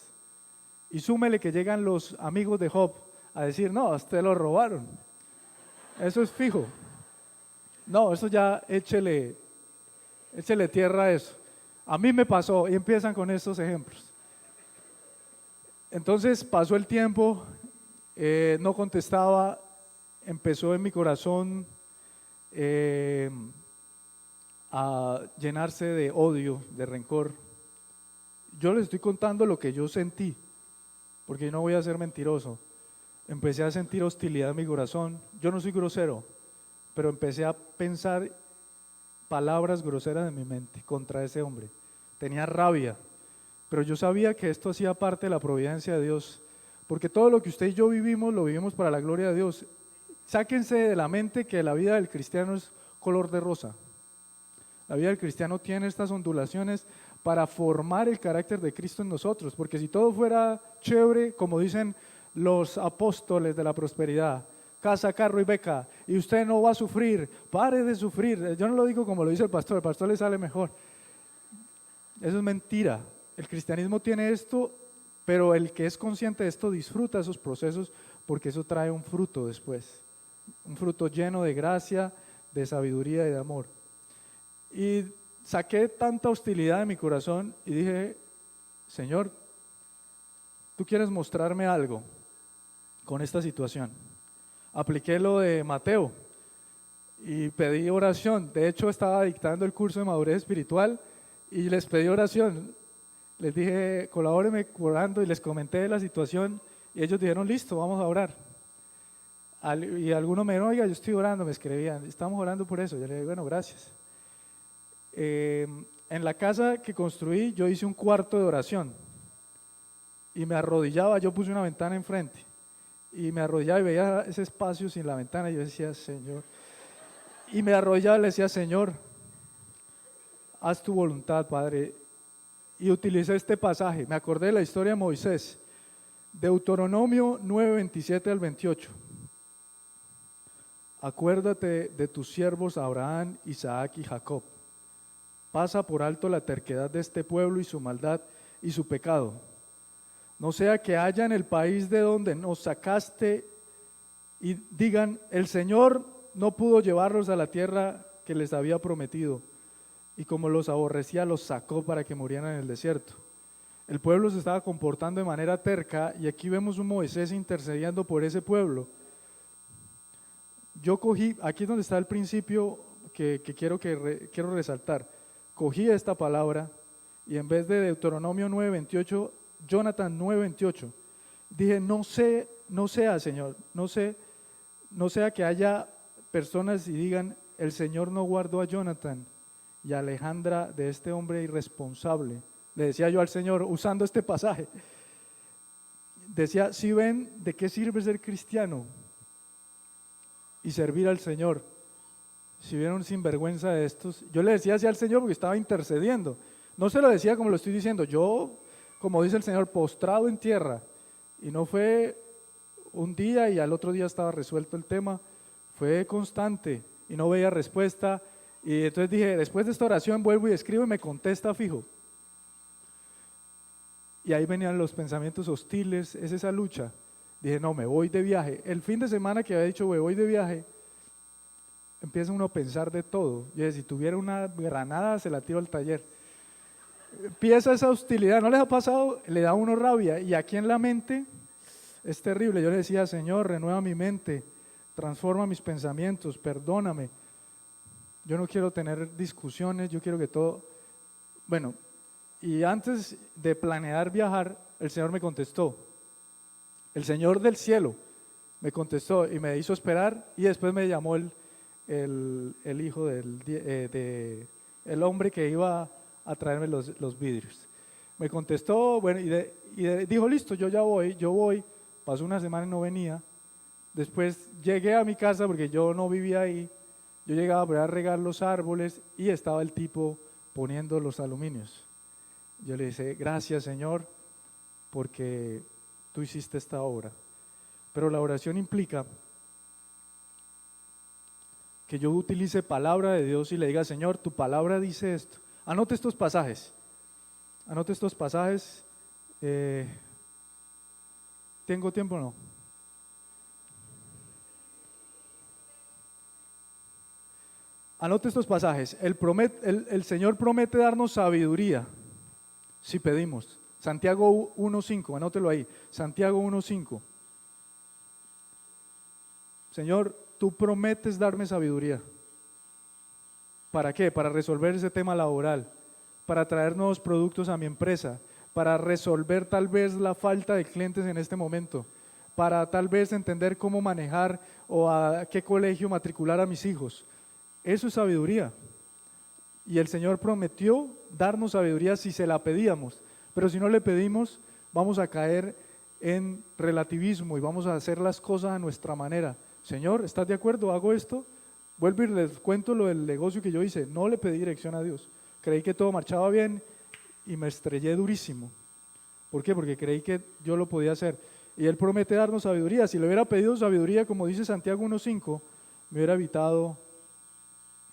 C: Y súmele que llegan los amigos de Job a decir, no, a usted lo robaron. Eso es fijo. No, eso ya échele tierra a eso. A mí me pasó, y empiezan con estos ejemplos. Entonces pasó el tiempo, no contestaba, empezó en mi corazón a llenarse de odio, de rencor. Yo les estoy contando lo que yo sentí, porque yo no voy a ser mentiroso. Empecé a sentir hostilidad en mi corazón. Yo no soy grosero, pero empecé a pensar palabras groseras en mi mente contra ese hombre. Tenía rabia, pero yo sabía que esto hacía parte de la providencia de Dios, porque todo lo que usted y yo vivimos, lo vivimos para la gloria de Dios. Sáquense de la mente que la vida del cristiano es color de rosa. La vida del cristiano tiene estas ondulaciones para formar el carácter de Cristo en nosotros, porque si todo fuera chévere, como dicen los apóstoles de la prosperidad, casa, carro y beca, y usted no va a sufrir, pare de sufrir. Yo no lo digo como lo dice el pastor le sale mejor. Eso es mentira. El cristianismo tiene esto, pero el que es consciente de esto disfruta esos procesos porque eso trae un fruto después, un fruto lleno de gracia, de sabiduría y de amor. Y saqué tanta hostilidad de mi corazón y dije, Señor, ¿tú quieres mostrarme algo con esta situación? Apliqué lo de Mateo y pedí oración. De hecho, estaba dictando el curso de madurez espiritual y les pedí oración. Les dije, colabórenme orando, y les comenté la situación y ellos dijeron, listo, vamos a orar. Y algunos me dijeron, oiga, yo estoy orando, me escribían, estamos orando por eso. Yo le dije, bueno, gracias. En la casa que construí yo hice un cuarto de oración y me arrodillaba, yo puse una ventana enfrente y me arrodillaba y veía ese espacio sin la ventana y yo decía, Señor, y me arrodillaba y le decía, Señor, haz tu voluntad, Padre. Y utilicé este pasaje, me acordé de la historia de Moisés, Deuteronomio 9, 27 al 28. Acuérdate de tus siervos Abraham, Isaac y Jacob. Pasa por alto la terquedad de este pueblo y su maldad y su pecado. No sea que haya en el país de donde nos sacaste y digan, el Señor no pudo llevarlos a la tierra que les había prometido, y como los aborrecía, los sacó para que murieran en el desierto. El pueblo se estaba comportando de manera terca y aquí vemos un Moisés intercediendo por ese pueblo. Yo cogí, aquí es donde está el principio que quiero resaltar. Cogí esta palabra y en vez de Deuteronomio 9:28, Jonathan 9:28, dije, no sea, Señor, no sea que haya personas y digan, el Señor no guardó a Jonathan y a Alejandra de este hombre irresponsable. Le decía yo al Señor usando este pasaje, decía, si ven de qué sirve ser cristiano y servir al Señor. Si vieron sinvergüenza de estos, yo le decía así al Señor porque estaba intercediendo. No se lo decía como lo estoy diciendo, yo, como dice el Señor, postrado en tierra. Y no fue un día y al otro día estaba resuelto el tema, fue constante y no veía respuesta. Y entonces dije, después de esta oración vuelvo y escribo y me contesta fijo. Y ahí venían los pensamientos hostiles, es esa lucha. Dije, no, me voy de viaje. El fin de semana que había dicho, me voy de viaje, empieza uno a pensar de todo. Yo dije, si tuviera una granada, se la tiro al taller. Empieza esa hostilidad, ¿no les ha pasado? Le da a uno rabia. Y aquí en la mente es terrible. Yo le decía, Señor, renueva mi mente, transforma mis pensamientos, perdóname. Yo no quiero tener discusiones, yo quiero que todo… Bueno, y antes de planear viajar, el Señor me contestó. El Señor del cielo me contestó y me hizo esperar y después me llamó el el hijo el hombre que iba a traerme los vidrios. Me contestó, bueno, dijo, listo, yo voy. Pasó una semana y no venía. Después llegué a mi casa porque yo no vivía ahí. Yo llegaba a regar los árboles y estaba el tipo poniendo los aluminios. Yo le dije, gracias Señor, porque tú hiciste esta obra. Pero la oración implica que yo utilice palabra de Dios y le diga, Señor, tu palabra dice esto. Anote estos pasajes. ¿Tengo tiempo o no? Anote estos pasajes. El Señor promete darnos sabiduría si pedimos. Santiago 1.5, anótelo ahí. Santiago 1.5. Señor, tú prometes darme sabiduría. ¿Para qué? Para resolver ese tema laboral, para traer nuevos productos a mi empresa, para resolver tal vez la falta de clientes en este momento, para tal vez entender cómo manejar o a qué colegio matricular a mis hijos. Eso es sabiduría. Y el Señor prometió darnos sabiduría si se la pedíamos, pero si no le pedimos, vamos a caer en relativismo y vamos a hacer las cosas a nuestra manera. Señor, ¿estás de acuerdo? ¿Hago esto? Vuelvo y les cuento lo del negocio que yo hice. No le pedí dirección a Dios. Creí que todo marchaba bien y me estrellé durísimo. ¿Por qué? Porque creí que yo lo podía hacer. Y Él promete darnos sabiduría. Si le hubiera pedido sabiduría, como dice Santiago 1.5, me hubiera evitado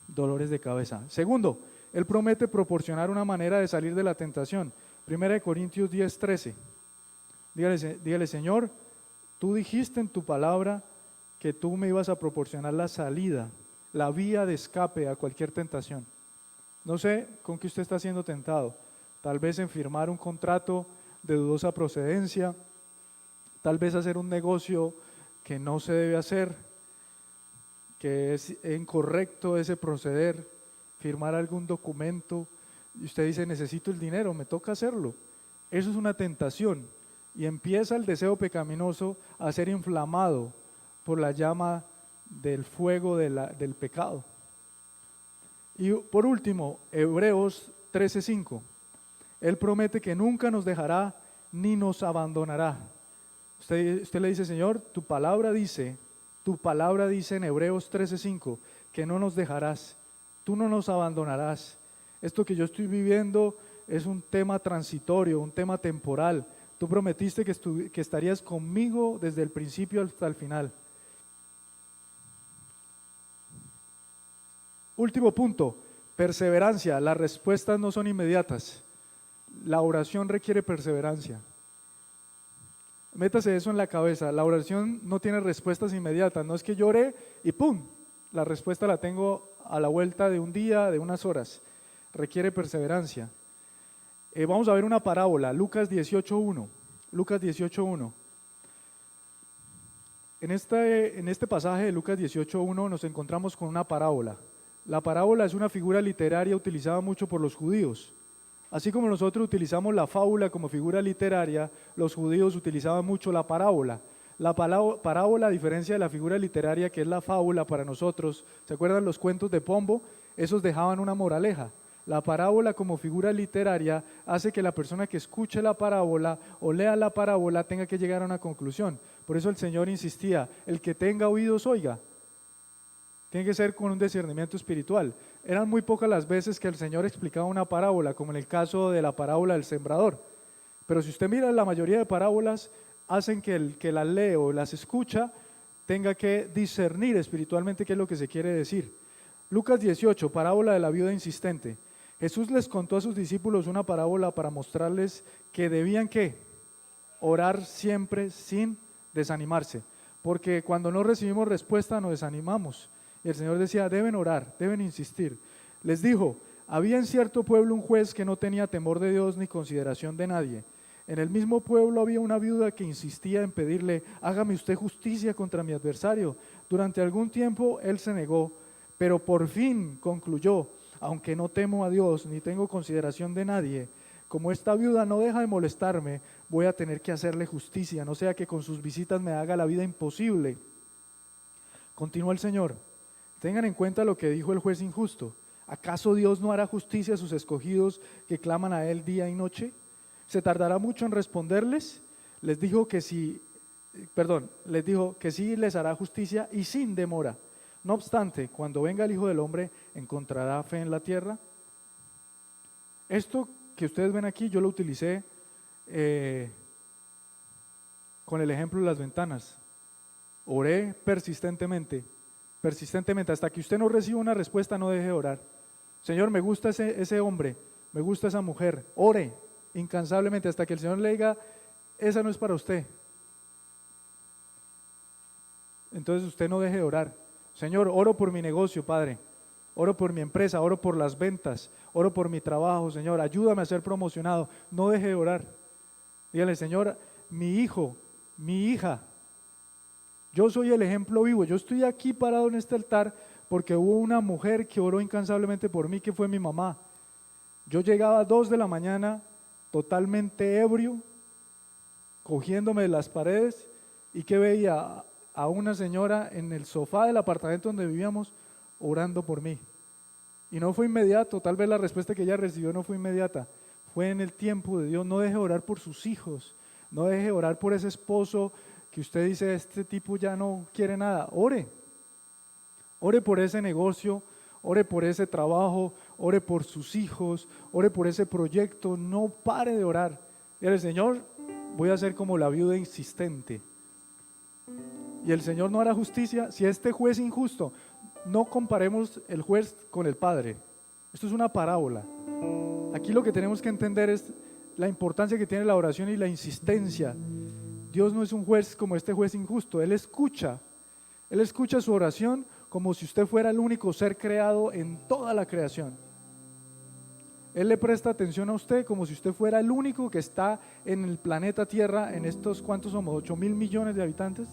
C: dolores de cabeza. Segundo, Él promete proporcionar una manera de salir de la tentación. 1 Corintios 10.13. Dígale, Señor, tú dijiste en tu palabra que tú me ibas a proporcionar la salida, la vía de escape a cualquier tentación. No sé con qué usted está siendo tentado. Tal vez en firmar un contrato de dudosa procedencia, tal vez hacer un negocio que no se debe hacer, que es incorrecto ese proceder, firmar algún documento y usted dice necesito el dinero, me toca hacerlo. Eso es una tentación y empieza el deseo pecaminoso a ser inflamado por la llama del fuego del pecado. Y por último, Hebreos 13:5. Él promete que nunca nos dejará ni nos abandonará. Usted le dice, Señor, tu palabra dice en Hebreos 13:5 que no nos dejarás, tú no nos abandonarás. Esto que yo estoy viviendo es un tema transitorio, un tema temporal. Tú prometiste que estarías conmigo desde el principio hasta el final. Último punto, perseverancia. Las respuestas no son inmediatas. La oración requiere perseverancia. Métase eso en la cabeza. La oración no tiene respuestas inmediatas. No es que llore y ¡pum! La respuesta la tengo a la vuelta de un día, de unas horas. Requiere perseverancia. Vamos a ver una parábola, Lucas 18.1. Lucas 18.1. En este pasaje de Lucas 18.1 nos encontramos con una parábola. La parábola es una figura literaria utilizada mucho por los judíos. Así como nosotros utilizamos la fábula como figura literaria, los judíos utilizaban mucho la parábola. La parábola, a diferencia de la figura literaria que es la fábula para nosotros, ¿se acuerdan los cuentos de Pombo? Esos dejaban una moraleja. La parábola como figura literaria hace que la persona que escuche la parábola o lea la parábola tenga que llegar a una conclusión. Por eso el Señor insistía, el que tenga oídos oiga. Tiene que ser con un discernimiento espiritual. Eran muy pocas las veces que el Señor explicaba una parábola, como en el caso de la parábola del sembrador. Pero si usted mira, la mayoría de parábolas hacen que el que las lee o las escucha tenga que discernir espiritualmente qué es lo que se quiere decir. Lucas 18, parábola de la viuda insistente. Jesús les contó a sus discípulos una parábola para mostrarles que debían ¿qué? Orar siempre sin desanimarse. Porque cuando no recibimos respuesta nos desanimamos. Y el Señor decía, deben orar, deben insistir. Les dijo, había en cierto pueblo un juez que no tenía temor de Dios ni consideración de nadie. En el mismo pueblo había una viuda que insistía en pedirle, hágame usted justicia contra mi adversario. Durante algún tiempo él se negó, pero por fin concluyó, aunque no temo a Dios ni tengo consideración de nadie, como esta viuda no deja de molestarme, voy a tener que hacerle justicia, no sea que con sus visitas me haga la vida imposible. Continuó el Señor. Tengan en cuenta lo que dijo el juez injusto. ¿Acaso Dios no hará justicia a sus escogidos que claman a Él día y noche? ¿Se tardará mucho en responderles? Les dijo que sí les hará justicia y sin demora. No obstante, cuando venga el Hijo del Hombre, ¿encontrará fe en la tierra? Esto que ustedes ven aquí, yo lo utilicé con el ejemplo de las ventanas. Oré persistentemente, hasta que usted no reciba una respuesta, no deje de orar. Señor, me gusta ese hombre, me gusta esa mujer. Ore incansablemente hasta que el Señor le diga, esa no es para usted. Entonces usted no deje de orar. Señor, oro por mi negocio, Padre. Oro por mi empresa, oro por las ventas, oro por mi trabajo, Señor. Ayúdame a ser promocionado. No deje de orar. Dígale, Señor, mi hijo, mi hija. Yo soy el ejemplo vivo. Yo estoy aquí parado en este altar porque hubo una mujer que oró incansablemente por mí, que fue mi mamá. Yo llegaba a 2 de la mañana totalmente ebrio, cogiéndome de las paredes, y que veía a una señora en el sofá del apartamento donde vivíamos orando por mí. Y no fue inmediato, tal vez la respuesta que ella recibió no fue inmediata, fue en el tiempo de Dios. No deje de orar por sus hijos, no deje de orar por ese esposo que usted dice, este tipo ya no quiere nada. Ore por ese negocio, ore por ese trabajo, ore por sus hijos, ore por ese proyecto. No pare de orar. Dígale, Señor, voy a ser como la viuda insistente. Y el Señor no hará justicia. Si este juez injusto, no comparemos el juez con el padre. Esto es una parábola. Aquí lo que tenemos que entender es la importancia que tiene la oración y la insistencia. Dios no es un juez como este juez injusto. Él escucha su oración como si usted fuera el único ser creado en toda la creación. Él le presta atención a usted como si usted fuera el único que está en el planeta Tierra, en estos, ¿cuántos somos? 8.000 millones de habitantes.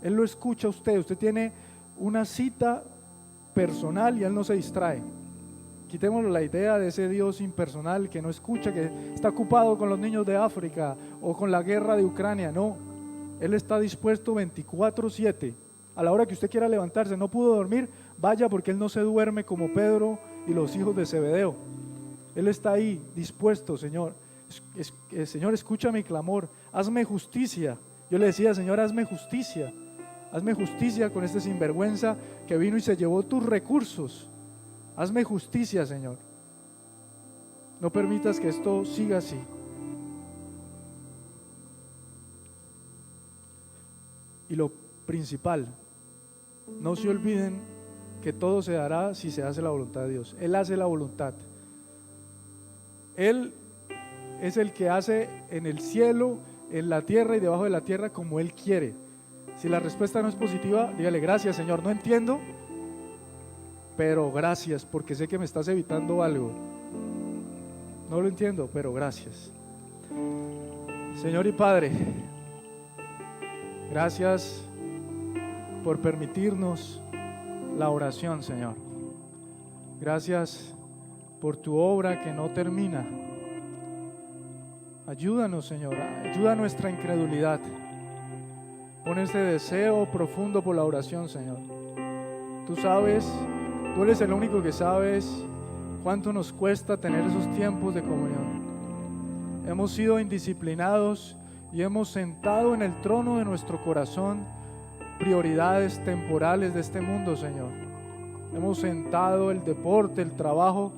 C: Él lo escucha a usted. Usted tiene una cita personal y Él no se distrae. Quitémosle la idea de ese Dios impersonal que no escucha, que está ocupado con los niños de África o con la guerra de Ucrania. No, Él está dispuesto 24/7. A la hora que usted quiera levantarse, no pudo dormir, vaya, porque Él no se duerme como Pedro y los hijos de Zebedeo. Él está ahí dispuesto. Señor, Señor, escucha mi clamor, hazme justicia. Yo le decía, Señor, hazme justicia con este sinvergüenza que vino y se llevó tus recursos. Hazme justicia, Señor. No permitas que esto siga así. Y lo principal, no se olviden que todo se hará si se hace la voluntad de Dios. Él hace la voluntad. Él es el que hace en el cielo, en la tierra y debajo de la tierra como Él quiere. Si la respuesta no es positiva, dígale, gracias, Señor, no entiendo, pero gracias, porque sé que me estás evitando algo. No lo entiendo, pero gracias. Señor y Padre, gracias por permitirnos la oración, Señor. Gracias por tu obra que no termina. Ayúdanos, Señor, ayuda a nuestra incredulidad. Pon ese deseo profundo por la oración, Señor. Tú sabes, tú eres el único que sabes cuánto nos cuesta tener esos tiempos de comunión. Hemos sido indisciplinados y hemos sentado en el trono de nuestro corazón prioridades temporales de este mundo, Señor. Hemos sentado el deporte, el trabajo,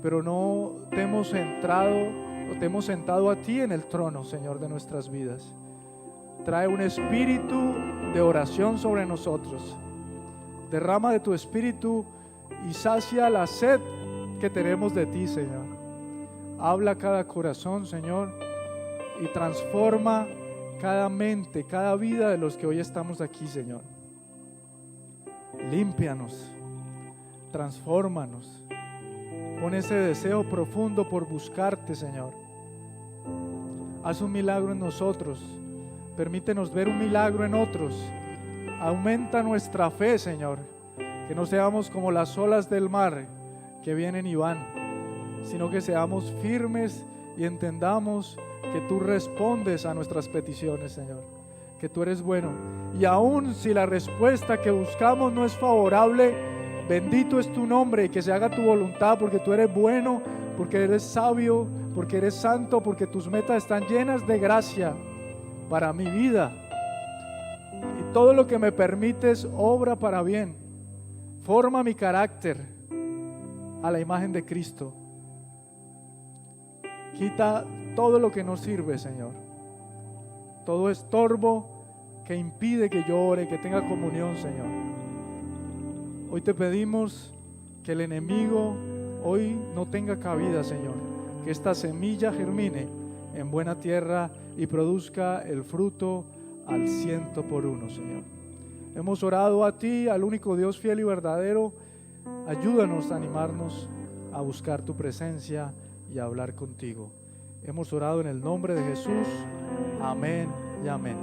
C: pero no te hemos sentado a ti en el trono, Señor, de nuestras vidas. Trae un espíritu de oración sobre nosotros. Derrama de tu espíritu y sacia la sed que tenemos de ti, Señor. Habla a cada corazón, Señor, y transforma cada mente, cada vida de los que hoy estamos aquí, Señor. Límpianos, transfórmanos. Pon ese deseo profundo por buscarte, Señor. Haz un milagro en nosotros. Permítenos ver un milagro en otros. Aumenta nuestra fe, Señor. Que no seamos como las olas del mar que vienen y van, sino que seamos firmes y entendamos que tú respondes a nuestras peticiones, Señor. Que tú eres bueno. Y aun si la respuesta que buscamos no es favorable, Bendito es tu nombre y que se haga tu voluntad, porque tú eres bueno, porque eres sabio, porque eres santo, porque tus metas están llenas de gracia para mi vida. Y todo lo que me permites obra para bien. Forma mi carácter a la imagen de Cristo. Quita todo lo que no sirve, Señor. Todo estorbo que impide que yo ore, que tenga comunión, Señor. Hoy te pedimos que el enemigo hoy no tenga cabida, Señor. Que esta semilla germine en buena tierra y produzca el fruto al 100%, Señor. Hemos orado a ti, al único Dios fiel y verdadero. Ayúdanos a animarnos a buscar tu presencia y a hablar contigo. Hemos orado en el nombre de Jesús. Amén y amén.